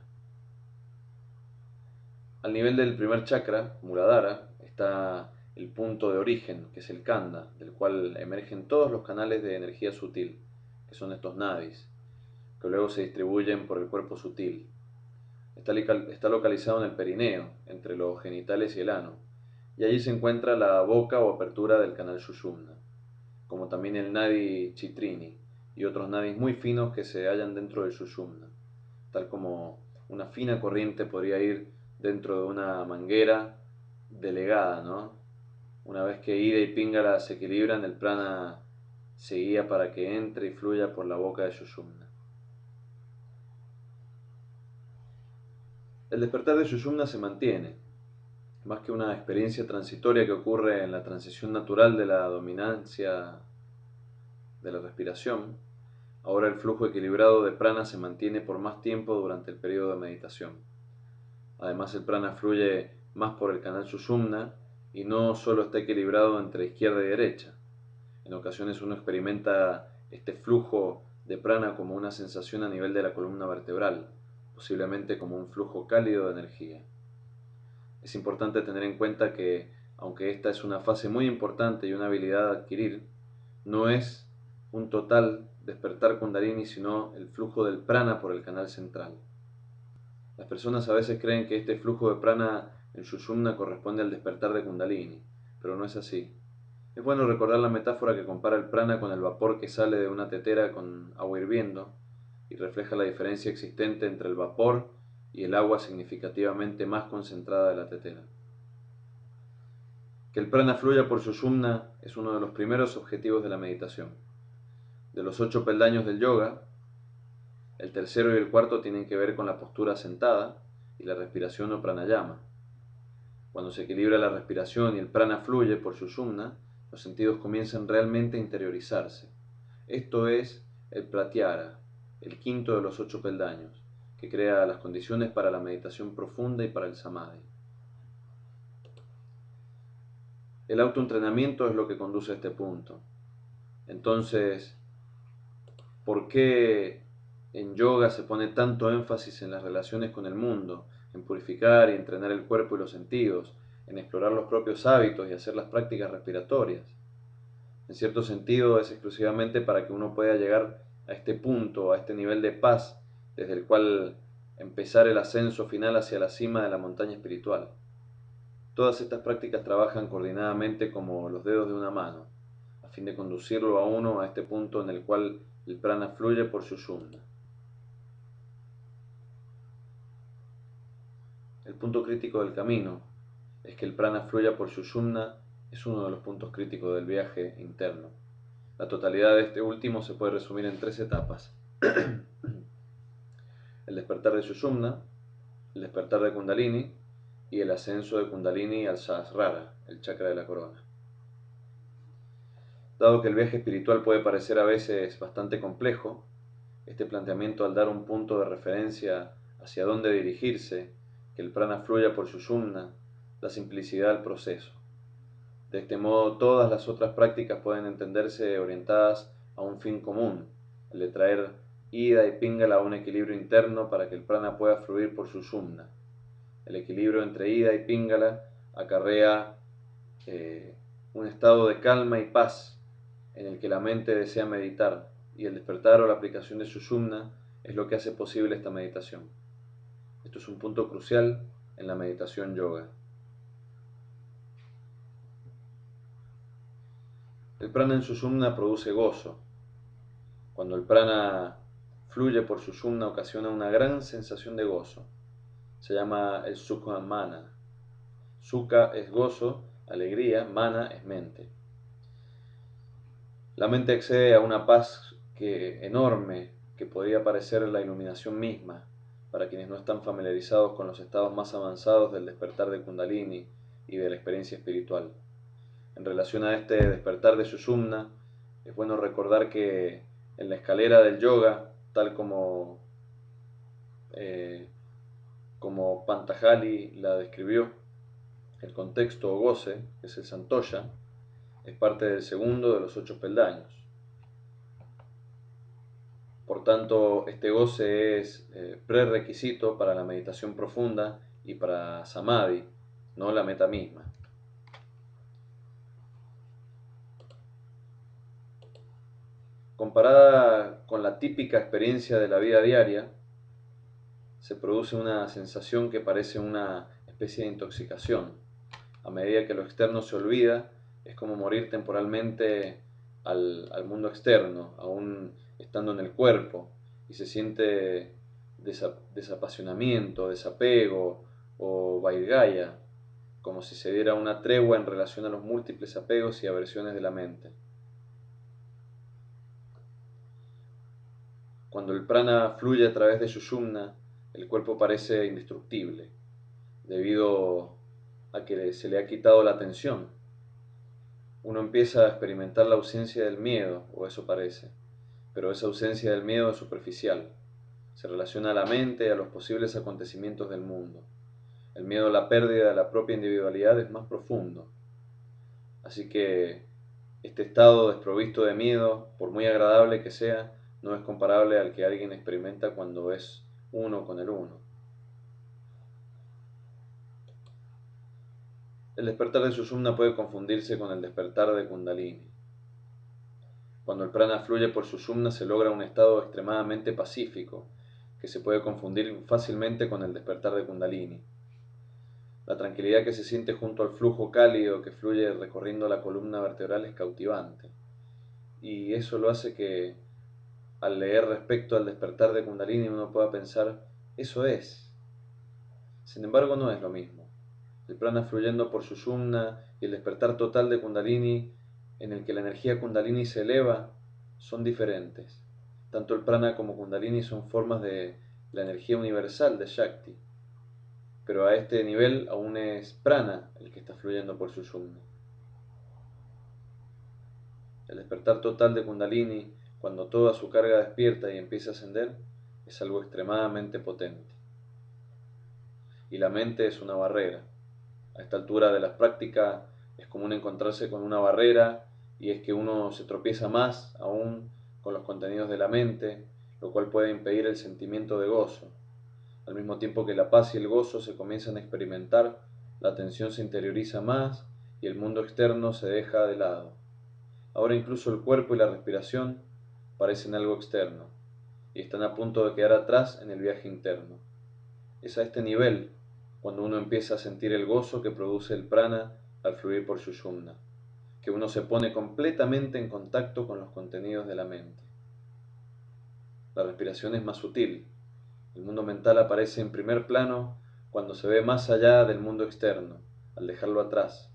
Al nivel del primer chakra, Muladhara, está el punto de origen, que es el Kanda, del cual emergen todos los canales de energía sutil, que son estos nadis, que luego se distribuyen por el cuerpo sutil. Está localizado en el perineo, entre los genitales y el ano, y allí se encuentra la boca o apertura del canal Sushumna, como también el nadi chitrini y otros nadis muy finos que se hallan dentro del Sushumna, tal como una fina corriente podría ir dentro de una manguera delegada, ¿no? Una vez que Ida y Pingala se equilibran, el prana se guía para que entre y fluya por la boca de Sushumna. El despertar de Sushumna se mantiene, más que una experiencia transitoria que ocurre en la transición natural de la dominancia de la respiración. Ahora el flujo equilibrado de prana se mantiene por más tiempo durante el periodo de meditación. Además, el prana fluye más por el canal Sushumna y no solo está equilibrado entre izquierda y derecha. En ocasiones uno experimenta este flujo de prana como una sensación a nivel de la columna vertebral, posiblemente como un flujo cálido de energía. Es importante tener en cuenta que, aunque esta es una fase muy importante y una habilidad a adquirir, no es un total despertar Kundalini, sino el flujo del prana por el canal central. Las personas a veces creen que este flujo de prana en Sushumna corresponde al despertar de Kundalini, pero no es así. Es bueno recordar la metáfora que compara el prana con el vapor que sale de una tetera con agua hirviendo y refleja la diferencia existente entre el vapor y el agua significativamente más concentrada de la tetera. Que el prana fluya por Sushumna es uno de los primeros objetivos de la meditación. De los 8 peldaños del yoga, el tercero y el cuarto tienen que ver con la postura sentada y la respiración o pranayama. Cuando se equilibra la respiración y el prana fluye por Sushumna, los sentidos comienzan realmente a interiorizarse. Esto es el pratyahara, el quinto de los 8 peldaños, que crea las condiciones para la meditación profunda y para el samadhi. El autoentrenamiento es lo que conduce a este punto. Entonces, ¿por qué en yoga se pone tanto énfasis en las relaciones con el mundo, en purificar y entrenar el cuerpo y los sentidos, en explorar los propios hábitos y hacer las prácticas respiratorias. En cierto sentido es exclusivamente para que uno pueda llegar a este punto, a este nivel de paz, desde el cual empezar el ascenso final hacia la cima de la montaña espiritual. Todas estas prácticas trabajan coordinadamente como los dedos de una mano, a fin de conducirlo a uno a este punto en el cual el prana fluye por Sushumna. El punto crítico del camino es que el prana fluya por Sushumna es uno de los puntos críticos del viaje interno. La totalidad de este último se puede resumir en 3 etapas. El despertar de Sushumna, el despertar de Kundalini y el ascenso de Kundalini al Sahasrara, el chakra de la corona. Dado que el viaje espiritual puede parecer a veces bastante complejo, este planteamiento al dar un punto de referencia hacia dónde dirigirse, que el prana fluya por Sushumna, da simplicidad al proceso. De este modo, todas las otras prácticas pueden entenderse orientadas a un fin común, el de traer ida y pingala a un equilibrio interno para que el prana pueda fluir por Sushumna. El equilibrio entre ida y pingala acarrea un estado de calma y paz en el que la mente desea meditar, y el despertar o la aplicación de Sushumna es lo que hace posible esta meditación. Esto es un punto crucial en la meditación yoga. El prana en Sushumna produce gozo. Cuando el prana fluye por Sushumna ocasiona una gran sensación de gozo. Se llama el Sukha Mana. Sukha es gozo, alegría, mana es mente. La mente accede a una paz enorme que podría parecer la iluminación misma para quienes no están familiarizados con los estados más avanzados del despertar de Kundalini y de la experiencia espiritual. En relación a este despertar de Sushumna, es bueno recordar que en la escalera del yoga, tal como Pantajali la describió, el contexto o goce, que es el Santosha, es parte del segundo de los 8 peldaños. Por tanto, este goce es prerequisito para la meditación profunda y para Samadhi, no la meta misma. Comparada con la típica experiencia de la vida diaria, se produce una sensación que parece una especie de intoxicación. A medida que lo externo se olvida, es como morir temporalmente al mundo externo, aún estando en el cuerpo, y se siente desapasionamiento, desapego o vairgaya, como si se diera una tregua en relación a los múltiples apegos y aversiones de la mente. Cuando el prana fluye a través de Sushumna, el cuerpo parece indestructible, debido a que se le ha quitado la tensión. Uno empieza a experimentar la ausencia del miedo, o eso parece, pero esa ausencia del miedo es superficial. Se relaciona a la mente y a los posibles acontecimientos del mundo. El miedo a la pérdida de la propia individualidad es más profundo. Así que este estado desprovisto de miedo, por muy agradable que sea, no es comparable al que alguien experimenta cuando es uno con el uno. El despertar de Sushumna puede confundirse con el despertar de Kundalini. Cuando el prana fluye por Sushumna se logra un estado extremadamente pacífico, que se puede confundir fácilmente con el despertar de Kundalini. La tranquilidad que se siente junto al flujo cálido que fluye recorriendo la columna vertebral es cautivante. Y eso lo hace que, al leer respecto al despertar de Kundalini, uno pueda pensar, eso es. Sin embargo, no es lo mismo. El prana fluyendo por Sushumna y el despertar total de Kundalini, en el que la energía Kundalini se eleva, son diferentes. Tanto el prana como Kundalini son formas de la energía universal de Shakti, pero a este nivel aún es prana el que está fluyendo por Sushumna. El despertar total de Kundalini, cuando toda su carga despierta y empieza a ascender, es algo extremadamente potente. Y la mente es una barrera. A esta altura de la práctica es común encontrarse con una barrera, y es que uno se tropieza más aún con los contenidos de la mente, lo cual puede impedir el sentimiento de gozo. Al mismo tiempo que la paz y el gozo se comienzan a experimentar, la tensión se interioriza más y el mundo externo se deja de lado. Ahora incluso el cuerpo y la respiración parecen algo externo y están a punto de quedar atrás en el viaje interno. Es a este nivel cuando uno empieza a sentir el gozo que produce el prana al fluir por Sushumna, que uno se pone completamente en contacto con los contenidos de la mente. La respiración es más sutil. El mundo mental aparece en primer plano cuando se ve más allá del mundo externo, al dejarlo atrás.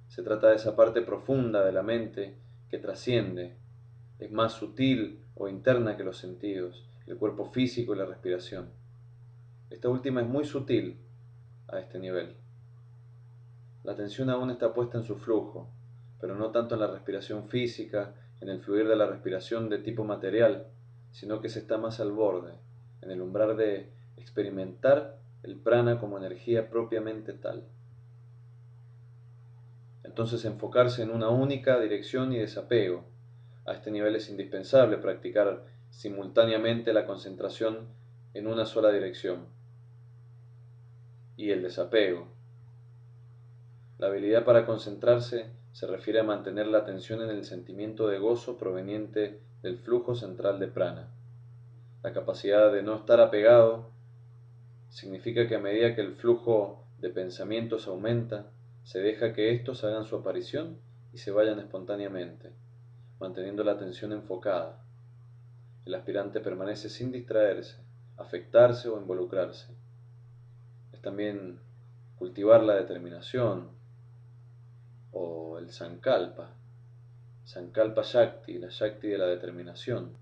Se trata de esa parte profunda de la mente que trasciende, es más sutil o interna que los sentidos, el cuerpo físico y la respiración. Esta última es muy sutil a este nivel. La atención aún está puesta en su flujo, pero no tanto en la respiración física, en el fluir de la respiración de tipo material, sino que se está más al borde, en el umbral de experimentar el prana como energía propiamente tal. Entonces enfocarse en una única dirección y desapego. A este nivel es indispensable practicar simultáneamente la concentración en una sola dirección y el desapego. La habilidad para concentrarse se refiere a mantener la atención en el sentimiento de gozo proveniente del flujo central de prana. La capacidad de no estar apegado significa que a medida que el flujo de pensamientos aumenta, se deja que estos hagan su aparición y se vayan espontáneamente, manteniendo la atención enfocada. El aspirante permanece sin distraerse, afectarse o involucrarse. Es también cultivar la determinación o el sankalpa. Sankalpa Shakti, la Shakti de la determinación,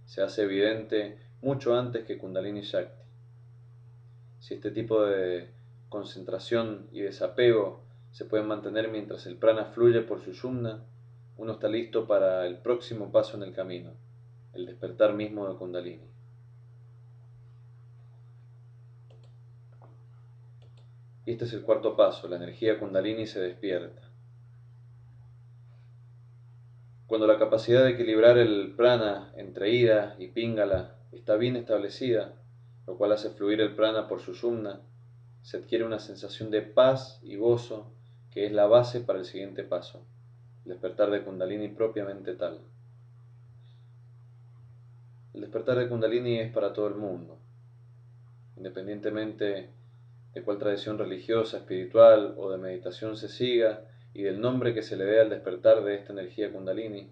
se hace evidente mucho antes que Kundalini Shakti. Si este tipo de concentración y desapego se pueden mantener mientras el prana fluye por Sushumna, uno está listo para el próximo paso en el camino, el despertar mismo de Kundalini. Y este es el cuarto paso, la energía Kundalini se despierta. Cuando la capacidad de equilibrar el prana entre ida y pingala está bien establecida, lo cual hace fluir el prana por Sushumna, se adquiere una sensación de paz y gozo que es la base para el siguiente paso, el despertar de Kundalini propiamente tal. El despertar de Kundalini es para todo el mundo, independientemente de cuál tradición religiosa, espiritual o de meditación se siga y del nombre que se le dé al despertar de esta energía Kundalini.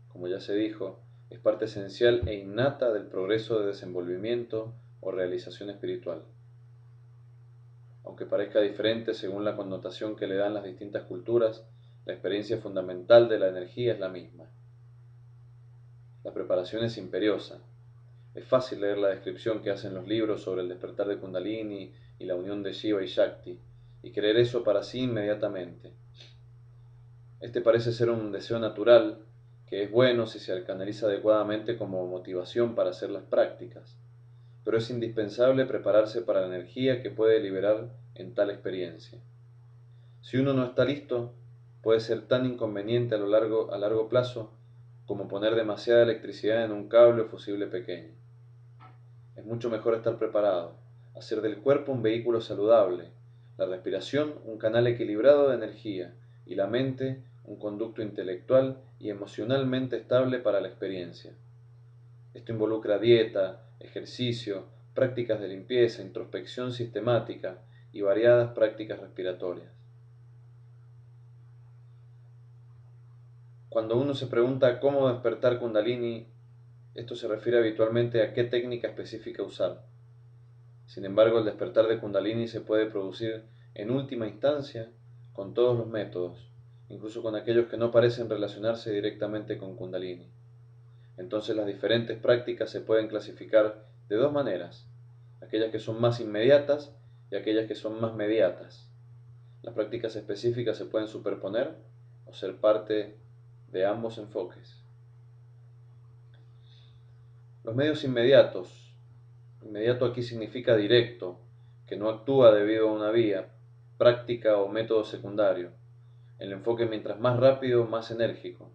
Como ya se dijo, es parte esencial e innata del progreso de desenvolvimiento o realización espiritual. Aunque parezca diferente según la connotación que le dan las distintas culturas, la experiencia fundamental de la energía es la misma. La preparación es imperiosa. Es fácil leer la descripción que hacen los libros sobre el despertar de Kundalini y la unión de Shiva y Shakti, y creer eso para sí inmediatamente. Este parece ser un deseo natural, que es bueno si se canaliza adecuadamente como motivación para hacer las prácticas, pero es indispensable prepararse para la energía que puede liberar en tal experiencia. Si uno no está listo, puede ser tan inconveniente a largo plazo como poner demasiada electricidad en un cable o fusible pequeño. Es mucho mejor estar preparado, hacer del cuerpo un vehículo saludable, la respiración un canal equilibrado de energía y la mente un conducto intelectual y emocionalmente estable para la experiencia. Esto involucra dieta, ejercicio, prácticas de limpieza, introspección sistemática y variadas prácticas respiratorias. Cuando uno se pregunta cómo despertar Kundalini, esto se refiere habitualmente a qué técnica específica usar. Sin embargo, el despertar de Kundalini se puede producir en última instancia con todos los métodos, incluso con aquellos que no parecen relacionarse directamente con Kundalini. Entonces las diferentes prácticas se pueden clasificar de dos maneras, aquellas que son más inmediatas y aquellas que son más mediatas. Las prácticas específicas se pueden superponer o ser parte de ambos enfoques. Los medios inmediatos. Inmediato aquí significa directo, que no actúa debido a una vía, práctica o método secundario. El enfoque mientras más rápido, más enérgico.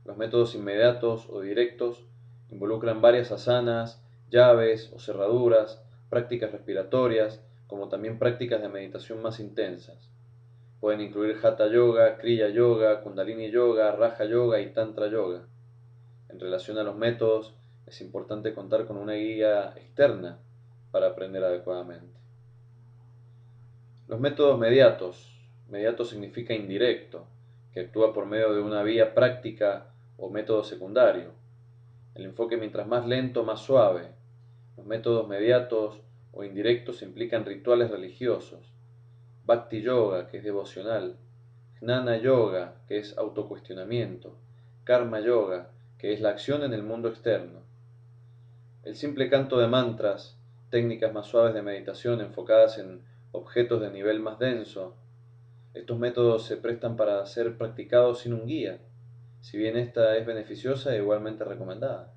Los métodos inmediatos o directos Involucran varias asanas, llaves o cerraduras, prácticas respiratorias, como también prácticas de meditación más intensas. Pueden incluir Hatha Yoga, Kriya Yoga, Kundalini Yoga, Raja Yoga y Tantra Yoga. En relación a los métodos, es importante contar con una guía externa para aprender adecuadamente. Los métodos mediatos. Mediato significa indirecto, que actúa por medio de una vía práctica o método secundario. El enfoque mientras más lento, más suave. Los métodos mediatos o indirectos implican rituales religiosos. Bhakti Yoga, que es devocional. Jnana Yoga, que es autocuestionamiento. Karma Yoga, que es la acción en el mundo externo. El simple canto de mantras, técnicas más suaves de meditación enfocadas en objetos de nivel más denso. Estos métodos se prestan para ser practicados sin un guía, si bien esta es beneficiosa e igualmente recomendada.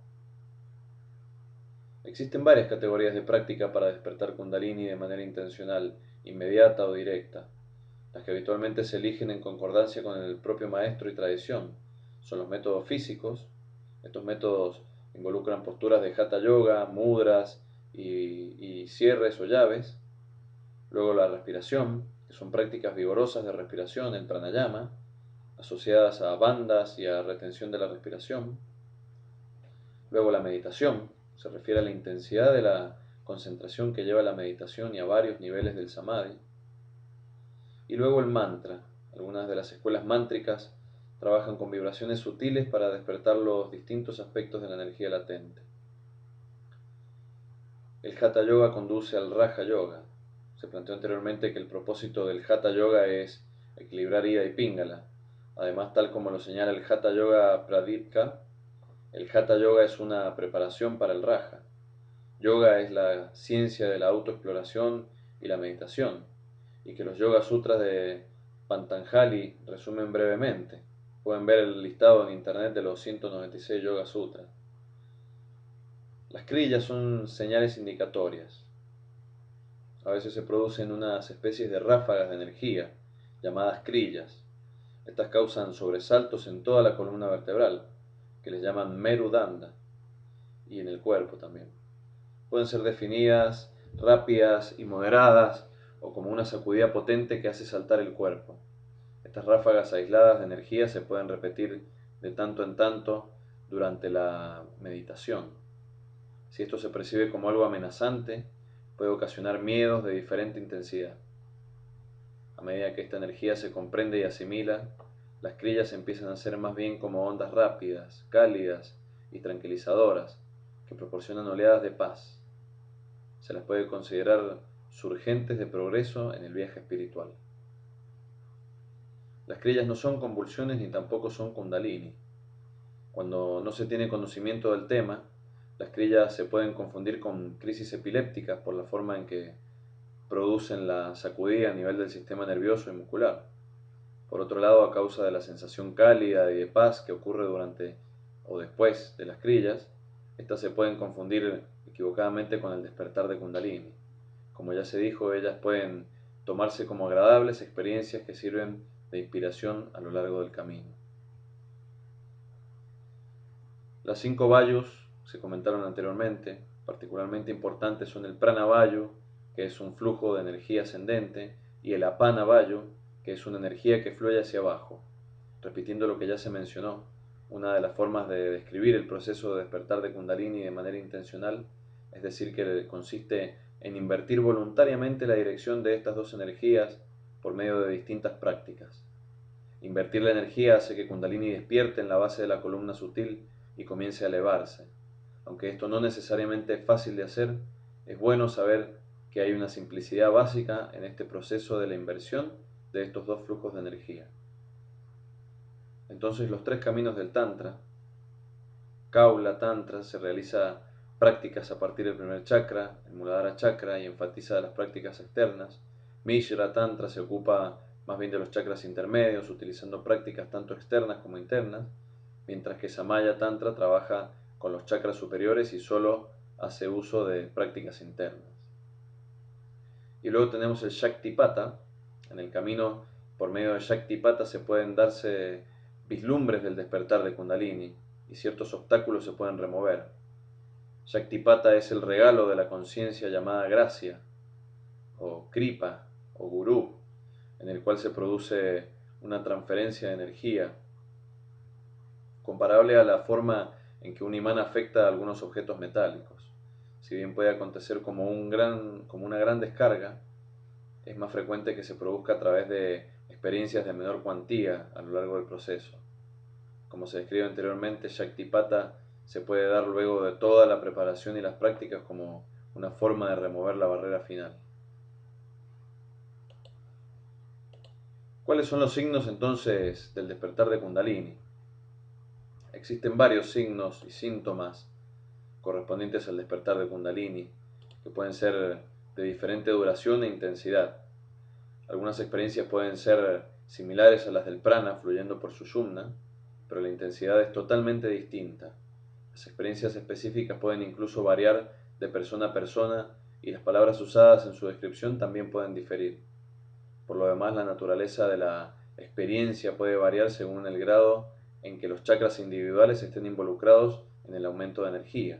Existen varias categorías de práctica para despertar Kundalini de manera intencional, inmediata o directa. Las que habitualmente se eligen en concordancia con el propio maestro y tradición son los métodos físicos. Estos métodos involucran posturas de Hatha Yoga, mudras y cierres o llaves. Luego la respiración, que son prácticas vigorosas de respiración, el pranayama, asociadas a bandas y a retención de la respiración. Luego la meditación, se refiere a la intensidad de la concentración que lleva la meditación y a varios niveles del samadhi. Y luego el mantra. Algunas de las escuelas mántricas trabajan con vibraciones sutiles para despertar los distintos aspectos de la energía latente. El Hatha Yoga conduce al Raja Yoga. Se planteó anteriormente que el propósito del Hatha Yoga es equilibrar Ida y Pingala. Además, tal como lo señala el Hatha Yoga Pradipika, el Hatha Yoga es una preparación para el Raja. Yoga es la ciencia de la autoexploración y la meditación, y que los Yoga Sutras de Patanjali resumen brevemente. Pueden ver el listado en internet de los 196 Yoga Sutras. Las crillas son señales indicatorias. A veces se producen unas especies de ráfagas de energía, llamadas crillas. Estas causan sobresaltos en toda la columna vertebral, que les llaman Merudanda, y en el cuerpo también. Pueden ser definidas rápidas y moderadas, o como una sacudida potente que hace saltar el cuerpo. Estas ráfagas aisladas de energía se pueden repetir de tanto en tanto durante la meditación. Si esto se percibe como algo amenazante, puede ocasionar miedos de diferente intensidad. A medida que esta energía se comprende y asimila, las crillas empiezan a ser más bien como ondas rápidas, cálidas y tranquilizadoras, que proporcionan oleadas de paz. Se las puede considerar surgentes de progreso en el viaje espiritual. Las crillas no son convulsiones ni tampoco son kundalini. Cuando no se tiene conocimiento del tema, las crillas se pueden confundir con crisis epilépticas por la forma en que producen la sacudida a nivel del sistema nervioso y muscular. Por otro lado, a causa de la sensación cálida y de paz que ocurre durante o después de las crillas, estas se pueden confundir equivocadamente con el despertar de Kundalini. Como ya se dijo, ellas pueden tomarse como agradables experiencias que sirven de inspiración a lo largo del camino. Las 5 vayus se comentaron anteriormente. Particularmente importantes son el Prana Vayu, que es un flujo de energía ascendente, y el Apana Vayu, que es una energía que fluye hacia abajo. Repitiendo lo que ya se mencionó, una de las formas de describir el proceso de despertar de Kundalini de manera intencional, es decir, que consiste en invertir voluntariamente la dirección de estas dos energías por medio de distintas prácticas. Invertir la energía hace que Kundalini despierte en la base de la columna sutil y comience a elevarse. Aunque esto no necesariamente es fácil de hacer, es bueno saber que hay una simplicidad básica en este proceso de la inversión de estos dos flujos de energía. Entonces los 3 caminos del Tantra, Kaula Tantra, se realiza prácticas a partir del primer chakra, el Muladhara Chakra, y enfatiza las prácticas externas. Mishra Tantra se ocupa más bien de los chakras intermedios, utilizando prácticas tanto externas como internas, mientras que Samaya Tantra trabaja con los chakras superiores y solo hace uso de prácticas internas. Y luego tenemos el Shaktipata. En el camino, por medio del Shaktipata, se pueden darse vislumbres del despertar de Kundalini y ciertos obstáculos se pueden remover. Shaktipata es el regalo de la conciencia llamada gracia, o kripa, o gurú, en el cual se produce una transferencia de energía, comparable a la forma en que un imán afecta a algunos objetos metálicos. Si bien puede acontecer como una gran descarga, es más frecuente que se produzca a través de experiencias de menor cuantía a lo largo del proceso. Como se describe anteriormente, Shaktipata se puede dar luego de toda la preparación y las prácticas como una forma de remover la barrera final. ¿Cuáles son los signos entonces del despertar de Kundalini? Existen varios signos y síntomas correspondientes al despertar de Kundalini, que pueden ser de diferente duración e intensidad. Algunas experiencias pueden ser similares a las del prana fluyendo por Sushumna, pero la intensidad es totalmente distinta. Las experiencias específicas pueden incluso variar de persona a persona y las palabras usadas en su descripción también pueden diferir. Por lo demás, la naturaleza de la experiencia puede variar según el grado en que los chakras individuales estén involucrados en el aumento de energía.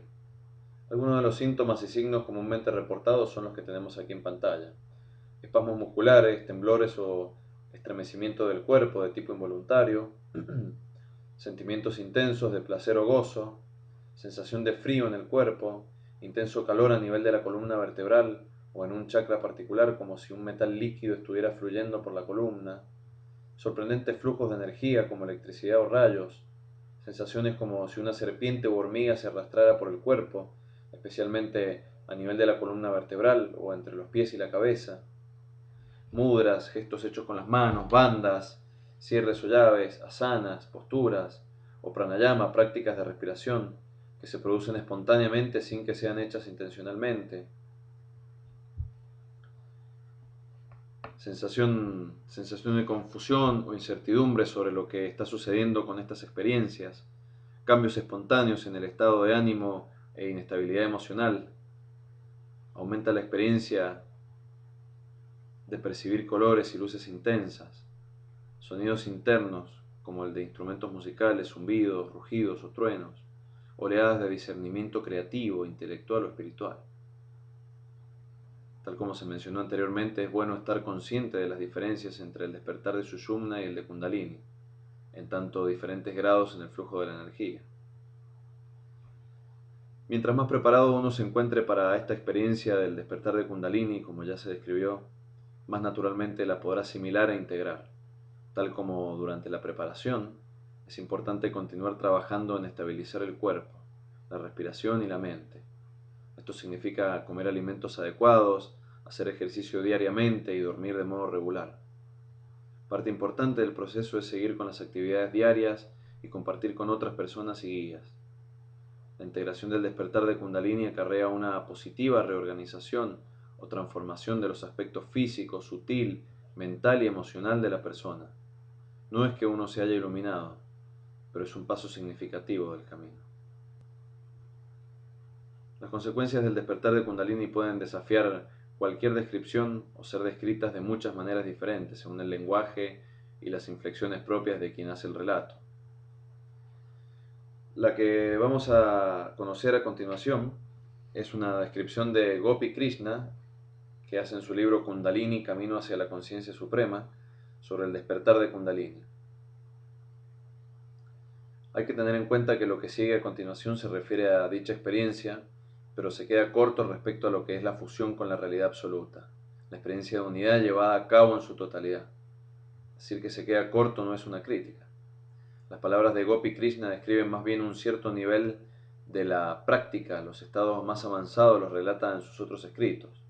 Algunos de los síntomas y signos comúnmente reportados son los que tenemos aquí en pantalla: espasmos musculares, temblores o estremecimiento del cuerpo de tipo involuntario, sentimientos intensos de placer o gozo, sensación de frío en el cuerpo, intenso calor a nivel de la columna vertebral o en un chakra particular como si un metal líquido estuviera fluyendo por la columna, sorprendentes flujos de energía como electricidad o rayos, sensaciones como si una serpiente u hormiga se arrastrara por el cuerpo, especialmente a nivel de la columna vertebral o entre los pies y la cabeza, mudras, gestos hechos con las manos, bandas, cierres o llaves, asanas, posturas o pranayama, prácticas de respiración que se producen espontáneamente sin que sean hechas intencionalmente. Sensación de confusión o incertidumbre sobre lo que está sucediendo con estas experiencias, cambios espontáneos en el estado de ánimo e inestabilidad emocional. Aumenta la experiencia de percibir colores y luces intensas, sonidos internos como el de instrumentos musicales, zumbidos, rugidos o truenos, oleadas de discernimiento creativo, intelectual o espiritual. Tal como se mencionó anteriormente, es bueno estar consciente de las diferencias entre el despertar de Sushumna y el de Kundalini, en tanto diferentes grados en el flujo de la energía. Mientras más preparado uno se encuentre para esta experiencia del despertar de Kundalini, como ya se describió, más naturalmente la podrá asimilar e integrar. Tal como durante la preparación, es importante continuar trabajando en estabilizar el cuerpo, la respiración y la mente. Esto significa comer alimentos adecuados, hacer ejercicio diariamente y dormir de modo regular. Parte importante del proceso es seguir con las actividades diarias y compartir con otras personas y guías. La integración del despertar de Kundalini acarrea una positiva reorganización o transformación de los aspectos físico, sutil, mental y emocional de la persona. No es que uno se haya iluminado, pero es un paso significativo del camino. Las consecuencias del despertar de Kundalini pueden desafiar cualquier descripción o ser descritas de muchas maneras diferentes, según el lenguaje y las inflexiones propias de quien hace el relato. La que vamos a conocer a continuación es una descripción de Gopi Krishna, que hace en su libro Kundalini, Camino hacia la Conciencia Suprema, sobre el despertar de Kundalini. Hay que tener en cuenta que lo que sigue a continuación se refiere a dicha experiencia, pero se queda corto respecto a lo que es la fusión con la realidad absoluta, la experiencia de unidad llevada a cabo en su totalidad. Decir que se queda corto no es una crítica. Las palabras de Gopi Krishna describen más bien un cierto nivel de la práctica, los estados más avanzados los relata en sus otros escritos.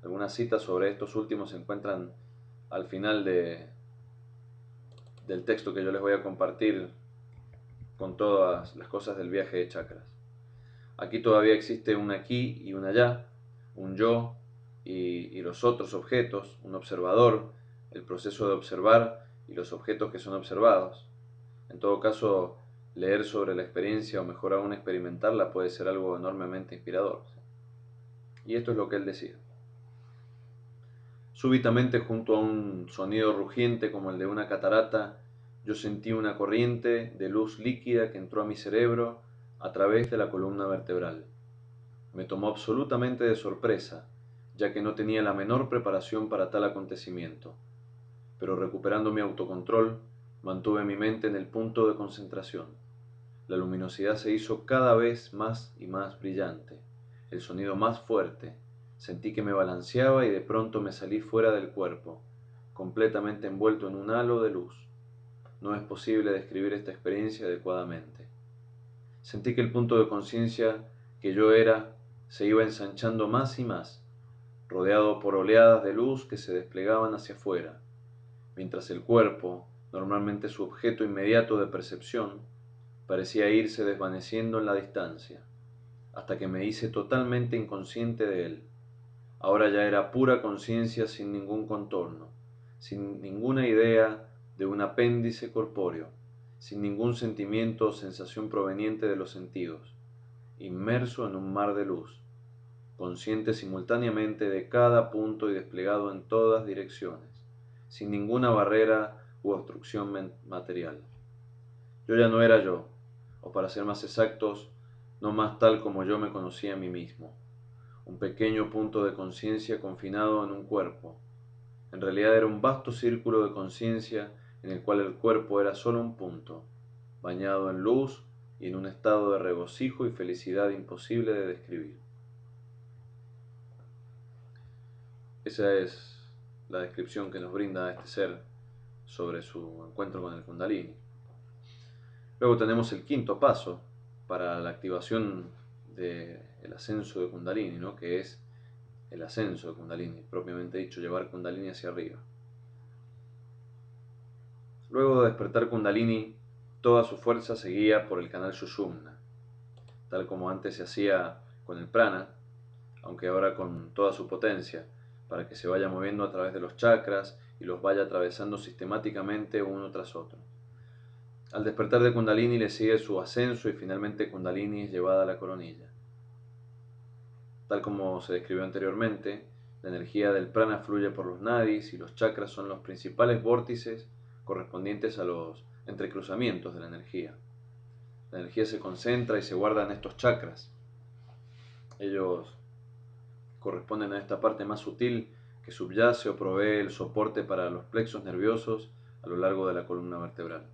Algunas citas sobre estos últimos se encuentran al final del texto que yo les voy a compartir con todas las cosas del viaje de chakras. Aquí todavía existe un aquí y un allá, un yo y los otros objetos, un observador, el proceso de observar y los objetos que son observados. En todo caso, leer sobre la experiencia o mejor aún experimentarla puede ser algo enormemente inspirador. Y esto es lo que él decía. Súbitamente, junto a un sonido rugiente como el de una catarata, yo sentí una corriente de luz líquida que entró a mi cerebro a través de la columna vertebral. Me tomó absolutamente de sorpresa, ya que no tenía la menor preparación para tal acontecimiento, pero recuperando mi autocontrol, mantuve mi mente en el punto de concentración. La luminosidad se hizo cada vez más y más brillante, el sonido más fuerte. Sentí que me balanceaba y de pronto me salí fuera del cuerpo, completamente envuelto en un halo de luz. No es posible describir esta experiencia adecuadamente. Sentí que el punto de conciencia que yo era se iba ensanchando más y más, rodeado por oleadas de luz que se desplegaban hacia afuera, mientras el cuerpo, normalmente su objeto inmediato de percepción, parecía irse desvaneciendo en la distancia, hasta que me hice totalmente inconsciente de él. Ahora ya era pura conciencia sin ningún contorno, sin ninguna idea de un apéndice corpóreo, sin ningún sentimiento o sensación proveniente de los sentidos, inmerso en un mar de luz, consciente simultáneamente de cada punto y desplegado en todas direcciones, sin ninguna barrera u obstrucción material. Yo ya no era yo, o para ser más exactos, no más tal como yo me conocía a mí mismo, un pequeño punto de conciencia confinado en un cuerpo. En realidad era un vasto círculo de conciencia en el cual el cuerpo era solo un punto, bañado en luz y en un estado de regocijo y felicidad imposible de describir. Esa es la descripción que nos brinda este ser sobre su encuentro con el Kundalini. Luego tenemos el quinto paso para la activación del ascenso de Kundalini, ¿no? Que es el ascenso de Kundalini, propiamente dicho, llevar Kundalini hacia arriba. Luego de despertar Kundalini, toda su fuerza se guía por el canal Sushumna, tal como antes se hacía con el prana, aunque ahora con toda su potencia, para que se vaya moviendo a través de los chakras y los vaya atravesando sistemáticamente uno tras otro. Al despertar de Kundalini le sigue su ascenso y finalmente Kundalini es llevada a la coronilla. Tal como se describió anteriormente, la energía del prana fluye por los nadis y los chakras son los principales vórtices correspondientes a los entrecruzamientos de la energía. La energía se concentra y se guarda en estos chakras. Ellos corresponden a esta parte más sutil que subyace o provee el soporte para los plexos nerviosos a lo largo de la columna vertebral.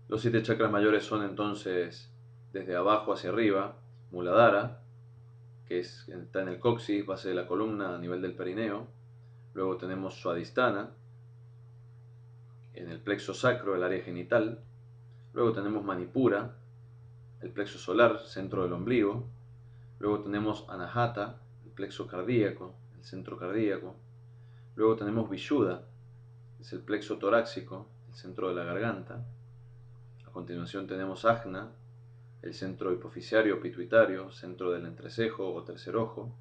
Los 7 chakras mayores son entonces desde abajo hacia arriba, Muladhara, que está en el coxis, base de la columna a nivel del perineo. Luego tenemos Swadhisthana, en el plexo sacro, el área genital. Luego tenemos Manipura, el plexo solar, centro del ombligo. Luego tenemos Anahata, el plexo cardíaco, el centro cardíaco. Luego tenemos Vishuddha, es el plexo torácico, el centro de la garganta. A continuación tenemos Ajna, el centro hipoficiario pituitario, centro del entrecejo o tercer ojo.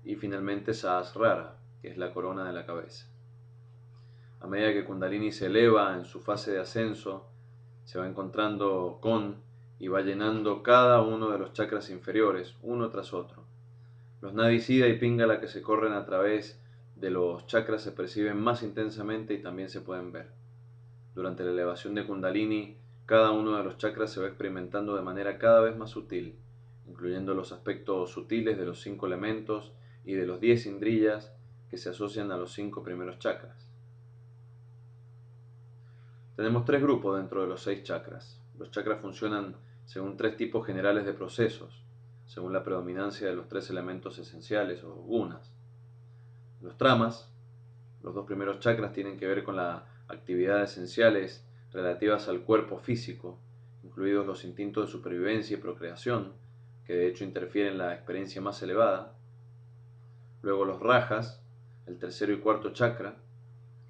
Y finalmente Sahasrara, que es la corona de la cabeza. A medida que Kundalini se eleva en su fase de ascenso, se va encontrando con y va llenando cada uno de los chakras inferiores, uno tras otro. Los nadis Ida y Pingala que se corren a través de los chakras se perciben más intensamente y también se pueden ver. Durante la elevación de Kundalini, cada uno de los chakras se va experimentando de manera cada vez más sutil, incluyendo los aspectos sutiles de los 5 elementos y de los 10 indriyas que se asocian a los 5 primeros chakras. Tenemos 3 grupos dentro de los 6 chakras. Los chakras funcionan según 3 tipos generales de procesos, según la predominancia de los 3 elementos esenciales o gunas. Los tramas, los 2 primeros chakras tienen que ver con las actividades esenciales relativas al cuerpo físico, incluidos los instintos de supervivencia y procreación, que de hecho interfieren en la experiencia más elevada. Luego los rajas, el tercero y cuarto chakra,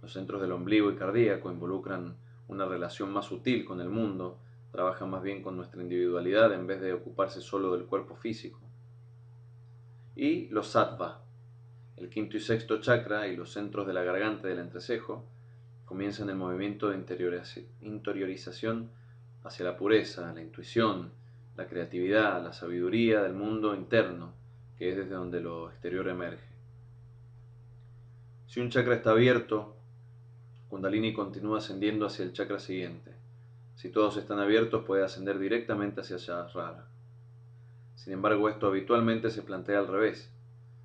los centros del ombligo y cardíaco involucran una relación más sutil con el mundo, trabajan más bien con nuestra individualidad en vez de ocuparse solo del cuerpo físico. Y los sattva, el quinto y sexto chakra y los centros de la garganta y del entrecejo, comienzan el movimiento de interiorización hacia la pureza, la intuición, la creatividad, la sabiduría del mundo interno, que es desde donde lo exterior emerge. Si un chakra está abierto, Kundalini continúa ascendiendo hacia el chakra siguiente. Si todos están abiertos, puede ascender directamente hacia Sahasrara. Sin embargo, esto habitualmente se plantea al revés.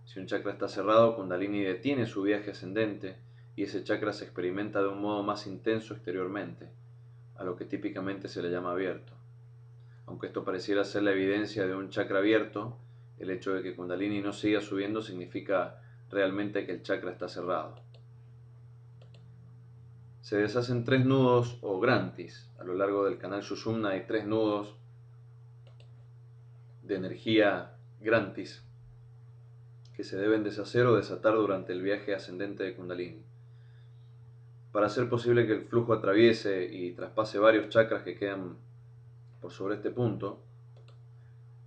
Si un chakra está cerrado, Kundalini detiene su viaje ascendente y ese chakra se experimenta de un modo más intenso exteriormente, a lo que típicamente se le llama abierto. Aunque esto pareciera ser la evidencia de un chakra abierto, el hecho de que Kundalini no siga subiendo significa realmente que el chakra está cerrado. Se deshacen 3 nudos o granthis. A lo largo del canal Sushumna hay 3 nudos de energía granthis que se deben deshacer o desatar durante el viaje ascendente de Kundalini. Para hacer posible que el flujo atraviese y traspase varios chakras que quedan por sobre este punto,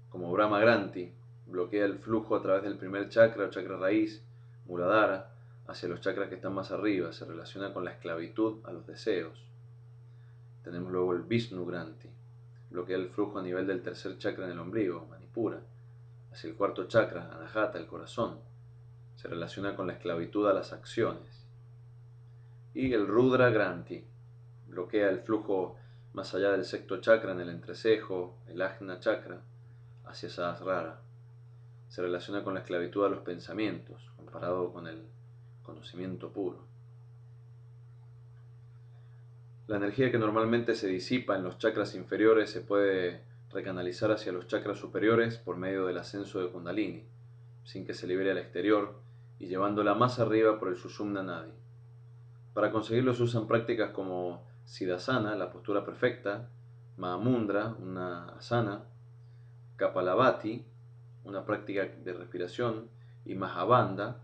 como Brahma Granthi, bloquea el flujo a través del primer chakra o chakra raíz, Muladhara, hacia los chakras que están más arriba, se relaciona con la esclavitud a los deseos. Tenemos luego el Vishnu Granthi, bloquea el flujo a nivel del tercer chakra en el ombligo, Manipura, hacia el cuarto chakra, Anahata, el corazón, se relaciona con la esclavitud a las acciones. Y el Rudra Granthi, bloquea el flujo más allá del sexto chakra en el entrecejo, el Ajna chakra, hacia Sahasrara. Se relaciona con la esclavitud a los pensamientos, comparado con el conocimiento puro. La energía que normalmente se disipa en los chakras inferiores se puede recanalizar hacia los chakras superiores por medio del ascenso de Kundalini, sin que se libere al exterior y llevándola más arriba por el Sushumna Nadi. Para conseguirlo se usan prácticas como Siddhasana, la postura perfecta, Mahamudra, una asana, Kapalabhati, una práctica de respiración, y Mahabandha,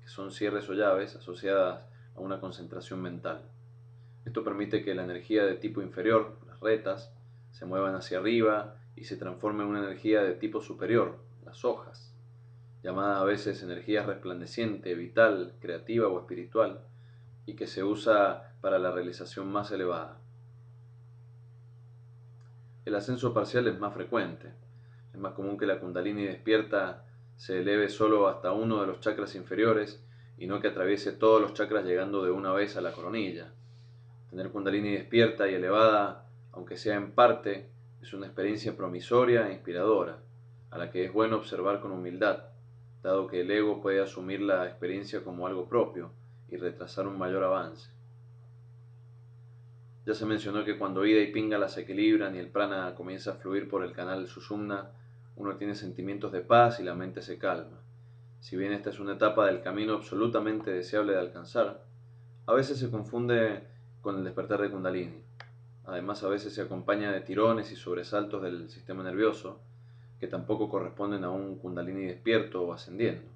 que son cierres o llaves asociadas a una concentración mental. Esto permite que la energía de tipo inferior, las retas, se muevan hacia arriba y se transforme en una energía de tipo superior, las hojas, llamada a veces energía resplandeciente, vital, creativa o espiritual, y que se usa para la realización más elevada. El ascenso parcial es más frecuente. Es más común que la Kundalini despierta se eleve solo hasta uno de los chakras inferiores y no que atraviese todos los chakras llegando de una vez a la coronilla. Tener Kundalini despierta y elevada, aunque sea en parte, es una experiencia promisoria e inspiradora, a la que es bueno observar con humildad, dado que el ego puede asumir la experiencia como algo propio y retrasar un mayor avance. Ya se mencionó que cuando Ida y Pingala se equilibran y el prana comienza a fluir por el canal Sushumna, uno tiene sentimientos de paz y la mente se calma. Si bien esta es una etapa del camino absolutamente deseable de alcanzar, a veces se confunde con el despertar de Kundalini. Además, a veces se acompaña de tirones y sobresaltos del sistema nervioso, que tampoco corresponden a un Kundalini despierto o ascendiendo.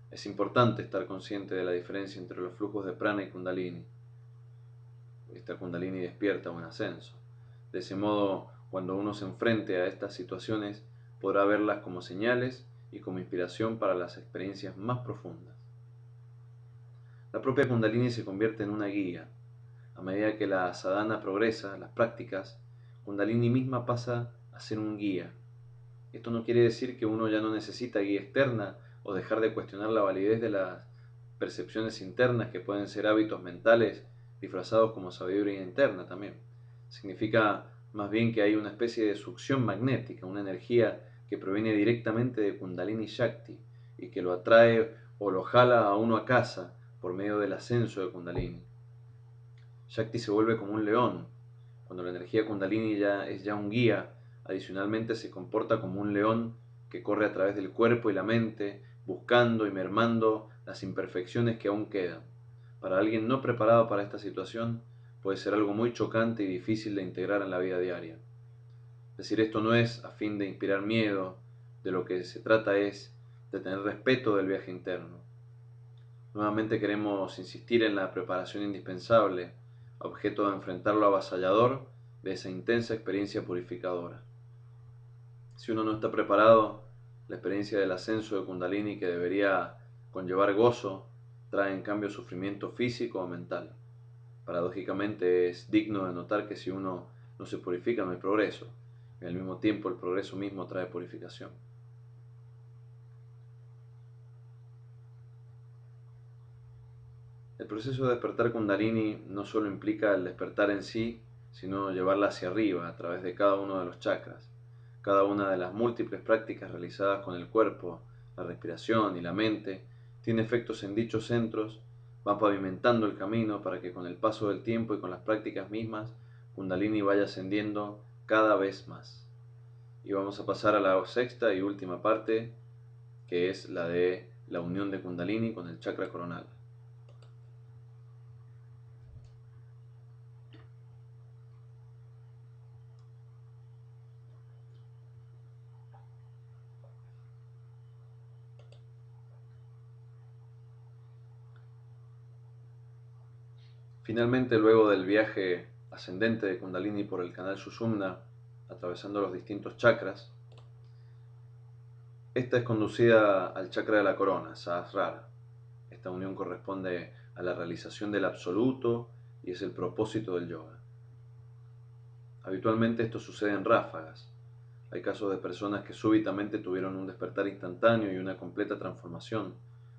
Es importante estar consciente de la diferencia entre los flujos de prana y Kundalini. Esta Kundalini despierta o en ascenso. De ese modo, cuando uno se enfrente a estas situaciones, podrá verlas como señales y como inspiración para las experiencias más profundas. La propia Kundalini se convierte en una guía. A medida que la sadhana progresa, las prácticas, Kundalini misma pasa a ser un guía. Esto no quiere decir que uno ya no necesita guía externa o dejar de cuestionar la validez de las percepciones internas que pueden ser hábitos mentales disfrazados como sabiduría interna también. Significa más bien que hay una especie de succión magnética, una energía que proviene directamente de Kundalini Shakti y que lo atrae o lo jala a uno a casa por medio del ascenso de Kundalini. Shakti se vuelve como un león. Cuando la energía Kundalini es ya un guía, adicionalmente se comporta como un león que corre a través del cuerpo y la mente, buscando y mermando las imperfecciones que aún quedan. Para alguien no preparado para esta situación, puede ser algo muy chocante y difícil de integrar en la vida diaria. Decir esto no es a fin de inspirar miedo, de lo que se trata es de tener respeto del viaje interno. Nuevamente queremos insistir en la preparación indispensable, objeto de enfrentar lo avasallador de esa intensa experiencia purificadora. Si uno no está preparado, la experiencia del ascenso de Kundalini, que debería conllevar gozo, trae en cambio sufrimiento físico o mental. Paradójicamente es digno de notar que si uno no se purifica no hay progreso, y al mismo tiempo el progreso mismo trae purificación. El proceso de despertar Kundalini no solo implica el despertar en sí, sino llevarla hacia arriba a través de cada uno de los chakras. Cada una de las múltiples prácticas realizadas con el cuerpo, la respiración y la mente tiene efectos en dichos centros, va pavimentando el camino para que con el paso del tiempo y con las prácticas mismas, Kundalini vaya ascendiendo cada vez más. Y vamos a pasar a la sexta y última parte, que es la de la unión de Kundalini con el chakra coronal. Finalmente, luego del viaje ascendente de Kundalini por el canal Sushumna, atravesando los distintos chakras, esta es conducida al chakra de la corona, Sahasrara. Esta unión corresponde a la realización del absoluto y es el propósito del yoga. Habitualmente esto sucede en ráfagas. Hay casos de personas que súbitamente tuvieron un despertar instantáneo y una completa transformación,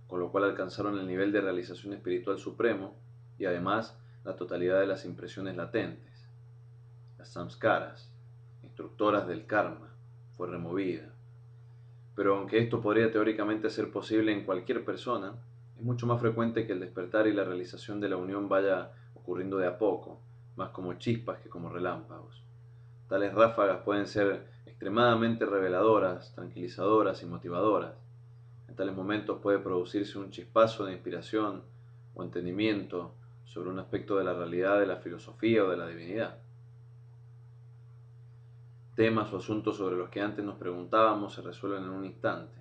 con lo cual alcanzaron el nivel de realización espiritual supremo y además la totalidad de las impresiones latentes. Las samskaras, instructoras del karma, fue removida. Pero aunque esto podría teóricamente ser posible en cualquier persona, es mucho más frecuente que el despertar y la realización de la unión vaya ocurriendo de a poco, más como chispas que como relámpagos. Tales ráfagas pueden ser extremadamente reveladoras, tranquilizadoras y motivadoras. En tales momentos puede producirse un chispazo de inspiración o entendimiento sobre un aspecto de la realidad, de la filosofía o de la divinidad. Temas o asuntos sobre los que antes nos preguntábamos se resuelven en un instante.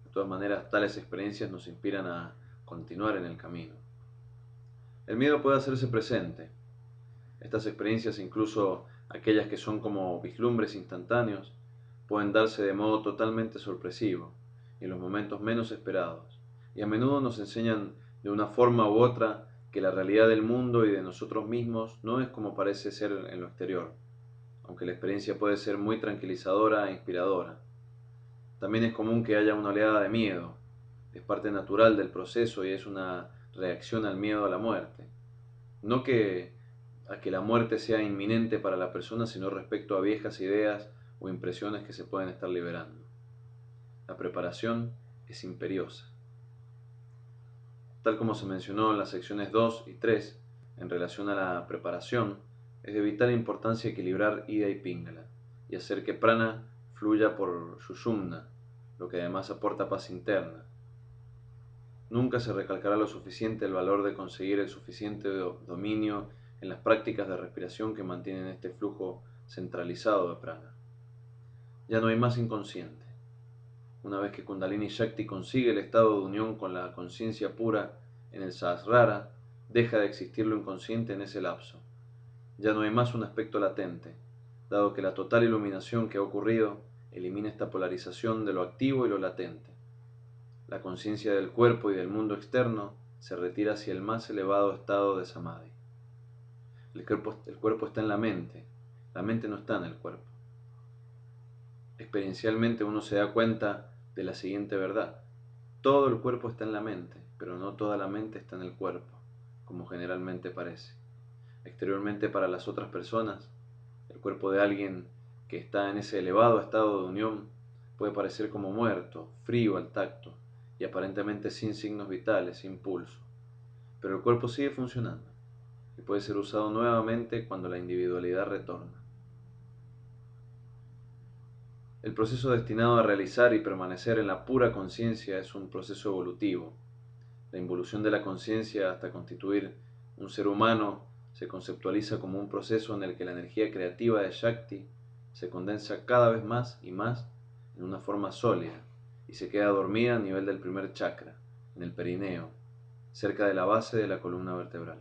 De todas maneras, tales experiencias nos inspiran a continuar en el camino. El miedo puede hacerse presente. Estas experiencias, incluso aquellas que son como vislumbres instantáneos, pueden darse de modo totalmente sorpresivo y en los momentos menos esperados, y a menudo nos enseñan de una forma u otra que la realidad del mundo y de nosotros mismos no es como parece ser en lo exterior, aunque la experiencia puede ser muy tranquilizadora e inspiradora. También es común que haya una oleada de miedo, es parte natural del proceso y es una reacción al miedo a la muerte. No a que la muerte sea inminente para la persona, sino respecto a viejas ideas o impresiones que se pueden estar liberando. La preparación es imperiosa. Tal como se mencionó en las secciones 2 y 3, en relación a la preparación, es de vital importancia equilibrar Ida y Pingala y hacer que prana fluya por Sushumna, lo que además aporta paz interna. Nunca se recalcará lo suficiente el valor de conseguir el suficiente dominio en las prácticas de respiración que mantienen este flujo centralizado de prana. Ya no hay más inconsciente. Una vez que Kundalini Shakti consigue el estado de unión con la conciencia pura en el Sahasrara, deja de existir lo inconsciente en ese lapso. Ya no hay más un aspecto latente, dado que la total iluminación que ha ocurrido elimina esta polarización de lo activo y lo latente. La conciencia del cuerpo y del mundo externo se retira hacia el más elevado estado de Samadhi. El cuerpo está en la mente no está en el cuerpo. Experiencialmente uno se da cuenta de la siguiente verdad. Todo el cuerpo está en la mente, pero no toda la mente está en el cuerpo, como generalmente parece. Exteriormente para las otras personas, el cuerpo de alguien que está en ese elevado estado de unión puede parecer como muerto, frío al tacto y aparentemente sin signos vitales, sin pulso. Pero el cuerpo sigue funcionando y puede ser usado nuevamente cuando la individualidad retorna. El proceso destinado a realizar y permanecer en la pura conciencia es un proceso evolutivo. La involución de la conciencia hasta constituir un ser humano se conceptualiza como un proceso en el que la energía creativa de Shakti se condensa cada vez más y más en una forma sólida y se queda dormida a nivel del primer chakra, en el perineo, cerca de la base de la columna vertebral.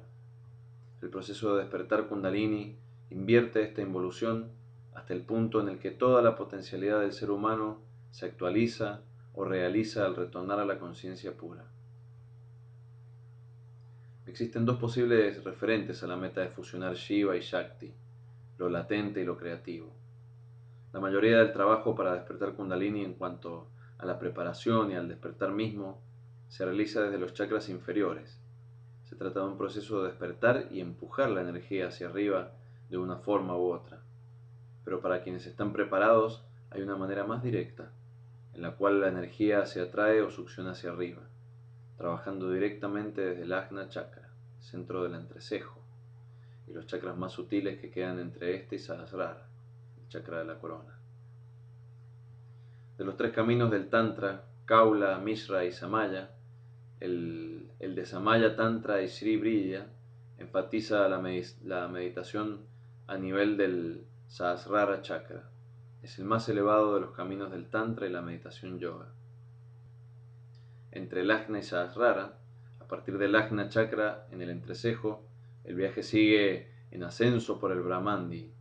El proceso de despertar Kundalini invierte esta involución hasta el punto en el que toda la potencialidad del ser humano se actualiza o realiza al retornar a la conciencia pura. Existen dos posibles referentes a la meta de fusionar Shiva y Shakti, lo latente y lo creativo. La mayoría del trabajo para despertar Kundalini en cuanto a la preparación y al despertar mismo se realiza desde los chakras inferiores. Se trata de un proceso de despertar y empujar la energía hacia arriba de una forma u otra. Pero para quienes están preparados, hay una manera más directa, en la cual la energía se atrae o succiona hacia arriba, trabajando directamente desde el Ajna Chakra, centro del entrecejo, y los chakras más sutiles que quedan entre este y Sahasrara, el chakra de la corona. De los tres caminos del Tantra, Kaula, Mishra y Samaya, el de Samaya Tantra y Sri Brilla enfatiza la meditación a nivel del Sahasrara Chakra. Es el más elevado de los caminos del Tantra y la meditación yoga. Entre el Ajna y Sahasrara, a partir del Ajna Chakra en el entrecejo, el viaje sigue en ascenso por el Brahmandi,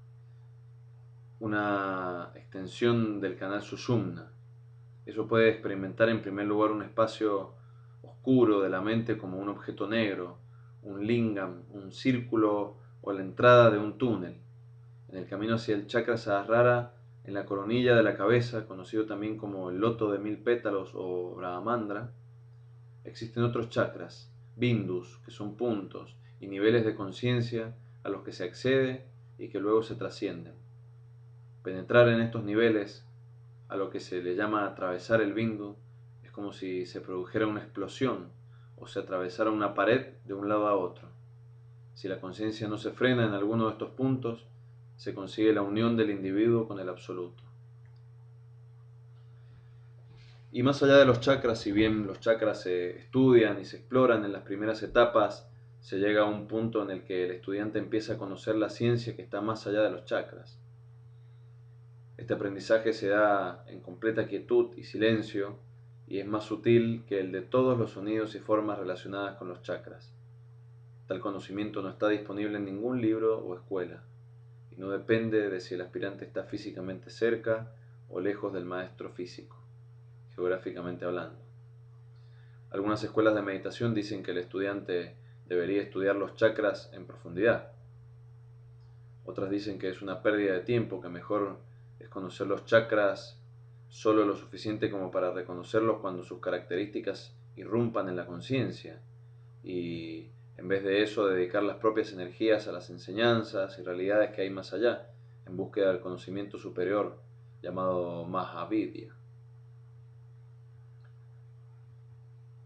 una extensión del canal Sushumna. Eso puede experimentar en primer lugar un espacio oscuro de la mente como un objeto negro, un lingam, un círculo o la entrada de un túnel. En el camino hacia el chakra Sahasrara, en la coronilla de la cabeza, conocido también como el loto de 1000 pétalos o Brahmandra, existen otros chakras, bindus, que son puntos y niveles de conciencia a los que se accede y que luego se trascienden. Penetrar en estos niveles, a lo que se le llama atravesar el bindu, es como si se produjera una explosión o se atravesara una pared de un lado a otro. Si la conciencia no se frena en alguno de estos puntos, se consigue la unión del individuo con el absoluto. Y más allá de los chakras, si bien los chakras se estudian y se exploran en las primeras etapas, se llega a un punto en el que el estudiante empieza a conocer la ciencia que está más allá de los chakras. Este aprendizaje se da en completa quietud y silencio y es más sutil que el de todos los sonidos y formas relacionadas con los chakras. Tal conocimiento no está disponible en ningún libro o escuela y no depende de si el aspirante está físicamente cerca o lejos del maestro físico, geográficamente hablando. Algunas escuelas de meditación dicen que el estudiante debería estudiar los chakras en profundidad. Otras dicen que es una pérdida de tiempo, que mejor es conocer los chakras solo lo suficiente como para reconocerlos cuando sus características irrumpan en la conciencia y en vez de eso dedicar las propias energías a las enseñanzas y realidades que hay más allá, en búsqueda del conocimiento superior llamado Mahavidya.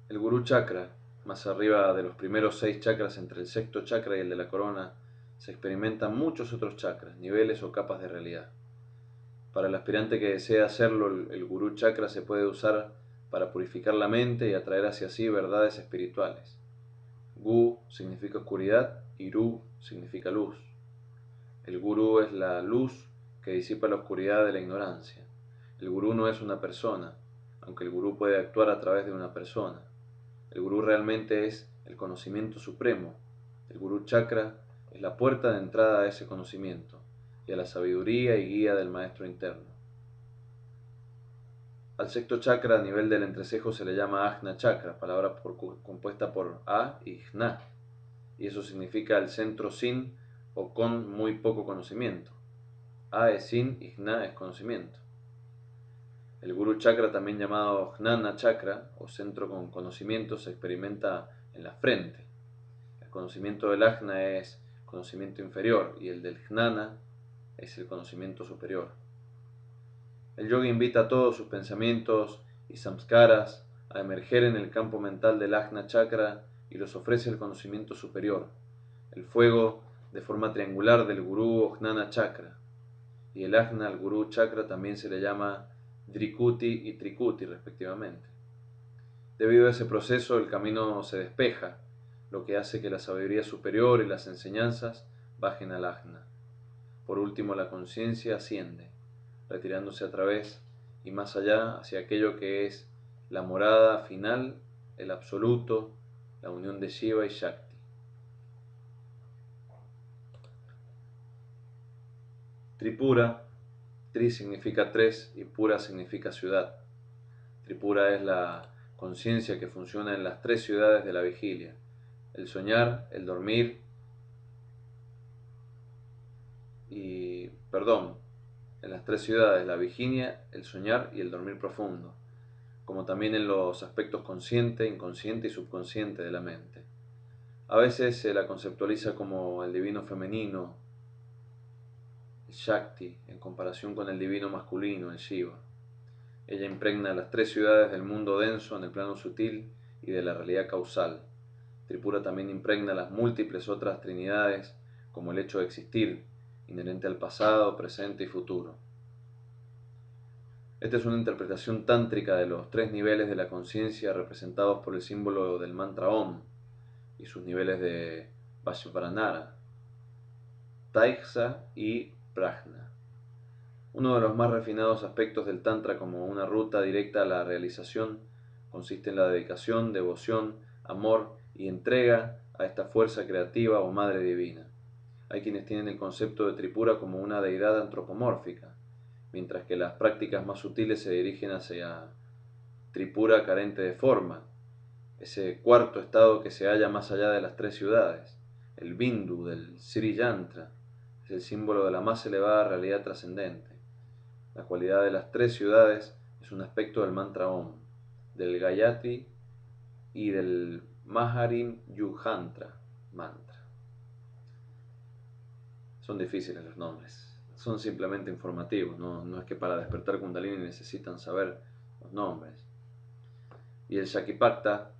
El Guru Chakra, más arriba de los primeros 6 chakras entre el sexto chakra y el de la corona, se experimentan muchos otros chakras, niveles o capas de realidad. Para el aspirante que desea hacerlo, el Guru Chakra se puede usar para purificar la mente y atraer hacia sí verdades espirituales. Gu significa oscuridad y Ru significa luz. El Guru es la luz que disipa la oscuridad de la ignorancia. El Gurú no es una persona, aunque el Gurú puede actuar a través de una persona. El Gurú realmente es el conocimiento supremo. El Guru Chakra es la puerta de entrada a ese conocimiento y a la sabiduría y guía del maestro interno. Al sexto chakra a nivel del entrecejo se le llama Ajna Chakra, palabra compuesta por A y Jna, y eso significa el centro sin o con muy poco conocimiento. A es sin y Jna es conocimiento. El Guru Chakra, también llamado Jnana Chakra o centro con conocimiento, se experimenta en la frente. El conocimiento del Ajna es conocimiento inferior y el del Jnana es el conocimiento superior. El yogi invita a todos sus pensamientos y samskaras a emerger en el campo mental del Ajna Chakra y los ofrece el conocimiento superior, el fuego de forma triangular del Gurú o Jnana Chakra. Y el Ajna al Gurú Chakra también se le llama Drikuti y Trikuti respectivamente. Debido a ese proceso el camino se despeja, lo que hace que la sabiduría superior y las enseñanzas bajen al Ajna. Por último la conciencia asciende, retirándose a través y más allá hacia aquello que es la morada final, el absoluto, la unión de Shiva y Shakti. Tripura, Tri significa tres y Pura significa ciudad. Tripura es la conciencia que funciona en las 3 ciudades de la vigilia: el soñar, el dormir en las 3 ciudades, la vigilia, el soñar y el dormir profundo, como también en los aspectos consciente, inconsciente y subconsciente de la mente. A veces se la conceptualiza como el divino femenino el Shakti, en comparación con el divino masculino, el Shiva. Ella impregna las tres ciudades del mundo denso en el plano sutil y de la realidad causal. Tripura también impregna las múltiples otras trinidades como el hecho de existir, inherente al pasado, presente y futuro. Esta es una interpretación tántrica de los tres niveles de la conciencia representados por el símbolo del mantra Om y sus niveles de Vajranara, Taigsa y Prajna. Uno de los más refinados aspectos del Tantra como una ruta directa a la realización consiste en la dedicación, devoción, amor y entrega a esta fuerza creativa o madre divina. Hay quienes tienen el concepto de Tripura como una deidad antropomórfica, mientras que las prácticas más sutiles se dirigen hacia Tripura carente de forma, ese cuarto estado que se halla más allá de las tres ciudades. El Bindu del Sri Yantra es el símbolo de la más elevada realidad trascendente. La cualidad de las tres ciudades es un aspecto del mantra Om, del Gayatri y del Maharim Yujantra mantra. Son difíciles los nombres, son simplemente informativos, no es que para despertar Kundalini necesitan saber los nombres. Y el Shakipakta,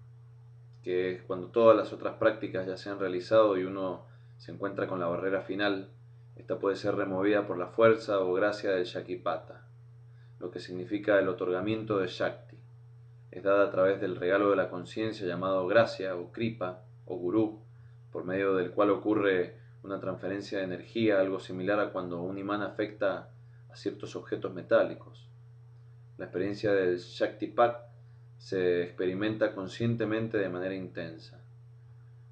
que es cuando todas las otras prácticas ya se han realizado y uno se encuentra con la barrera final, esta puede ser removida por la fuerza o gracia del Shakipata, lo que significa el otorgamiento de Shakti. Es dada a través del regalo de la conciencia llamado gracia o kripa o gurú, por medio del cual ocurre una transferencia de energía, algo similar a cuando un imán afecta a ciertos objetos metálicos. La experiencia del Shaktipat se experimenta conscientemente de manera intensa.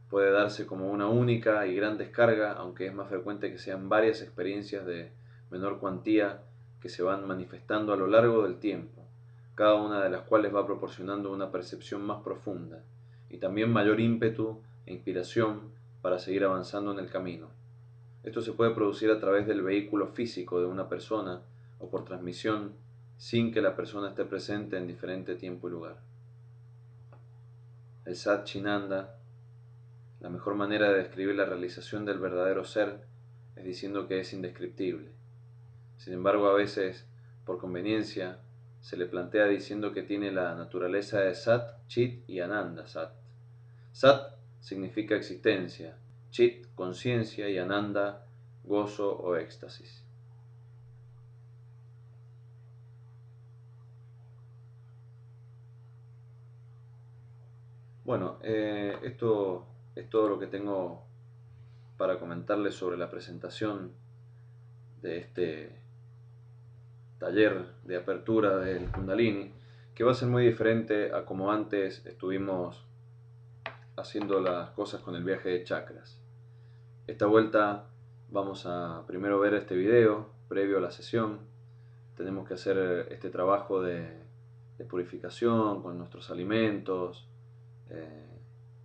Puede darse como una única y gran descarga, aunque es más frecuente que sean varias experiencias de menor cuantía que se van manifestando a lo largo del tiempo, cada una de las cuales va proporcionando una percepción más profunda y también mayor ímpetu e inspiración para seguir avanzando en el camino. Esto se puede producir a través del vehículo físico de una persona o por transmisión sin que la persona esté presente en diferente tiempo y lugar. El Satchinanda, la mejor manera de describir la realización del verdadero ser es diciendo que es indescriptible. Sin embargo, a veces, por conveniencia, se le plantea diciendo que tiene la naturaleza de Sat, Chit y Ananda Sat. Sat significa existencia, Chit conciencia y Ananda gozo o éxtasis. Bueno, esto es todo lo que tengo para comentarles sobre la presentación de este taller de apertura del Kundalini, que va a ser muy diferente a como antes estuvimos haciendo las cosas con el viaje de chakras. Esta vuelta vamos a primero ver este video previo a la sesión. Tenemos que hacer este trabajo de purificación con nuestros alimentos,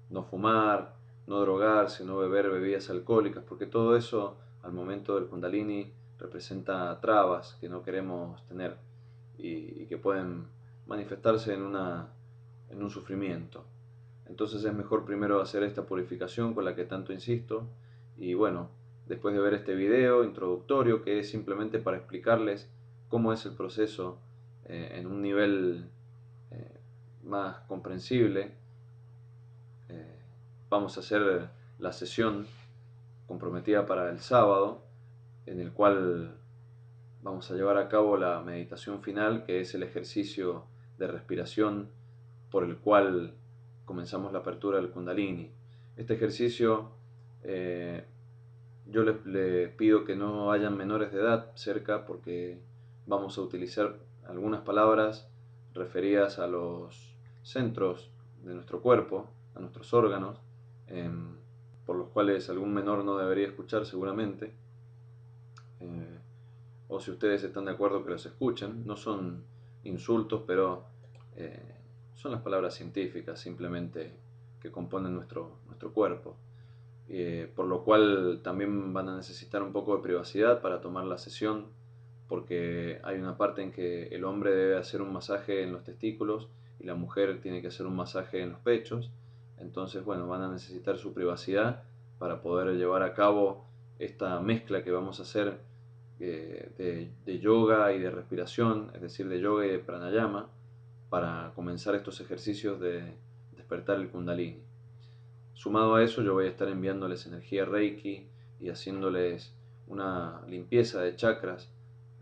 no fumar, no drogarse, no beber bebidas alcohólicas, porque todo eso al momento del Kundalini representa trabas que no queremos tener y que pueden manifestarse en un sufrimiento. Entonces es mejor primero hacer esta purificación con la que tanto insisto y bueno, después de ver este video introductorio que es simplemente para explicarles cómo es el proceso en un nivel más comprensible, vamos a hacer la sesión comprometida para el sábado, en el cual vamos a llevar a cabo la meditación final, que es el ejercicio de respiración por el cual comenzamos la apertura del Kundalini. Este ejercicio yo les pido que no hayan menores de edad cerca porque vamos a utilizar algunas palabras referidas a los centros de nuestro cuerpo, a nuestros órganos, por los cuales algún menor no debería escuchar seguramente, o si ustedes están de acuerdo que los escuchen. No son insultos, pero son las palabras científicas simplemente que componen nuestro cuerpo, por lo cual también van a necesitar un poco de privacidad para tomar la sesión, porque hay una parte en que el hombre debe hacer un masaje en los testículos y la mujer tiene que hacer un masaje en los pechos. Entonces, bueno, van a necesitar su privacidad para poder llevar a cabo esta mezcla que vamos a hacer de yoga y de respiración, es decir, de yoga y de pranayama, para comenzar estos ejercicios de despertar el kundalini. Sumado a eso, yo voy a estar enviándoles energía Reiki y haciéndoles una limpieza de chakras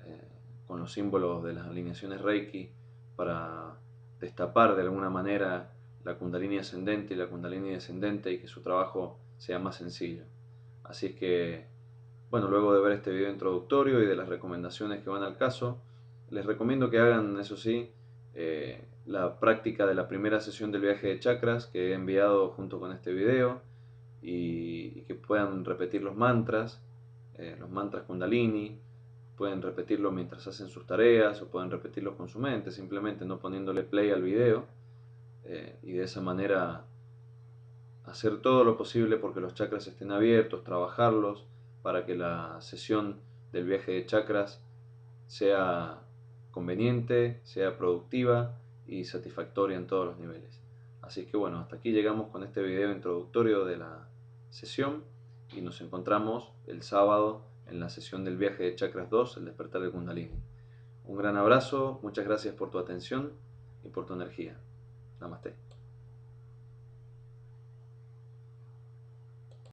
eh, con los símbolos de las alineaciones Reiki para destapar de alguna manera la kundalini ascendente y la kundalini descendente y que su trabajo sea más sencillo. Así es que, bueno, luego de ver este video introductorio y de las recomendaciones que van al caso, les recomiendo que hagan, eso sí, la práctica de la primera sesión del viaje de chakras que he enviado junto con este video y que puedan repetir los mantras Kundalini, pueden repetirlo mientras hacen sus tareas o pueden repetirlos con su mente, simplemente no poniéndole play al video y de esa manera hacer todo lo posible porque los chakras estén abiertos, trabajarlos para que la sesión del viaje de chakras sea conveniente, sea productiva y satisfactoria en todos los niveles. Así que bueno, hasta aquí llegamos con este video introductorio de la sesión y nos encontramos el sábado en la sesión del viaje de chakras 2, el despertar del Kundalini. Un gran abrazo, muchas gracias por tu atención y por tu energía. Namaste.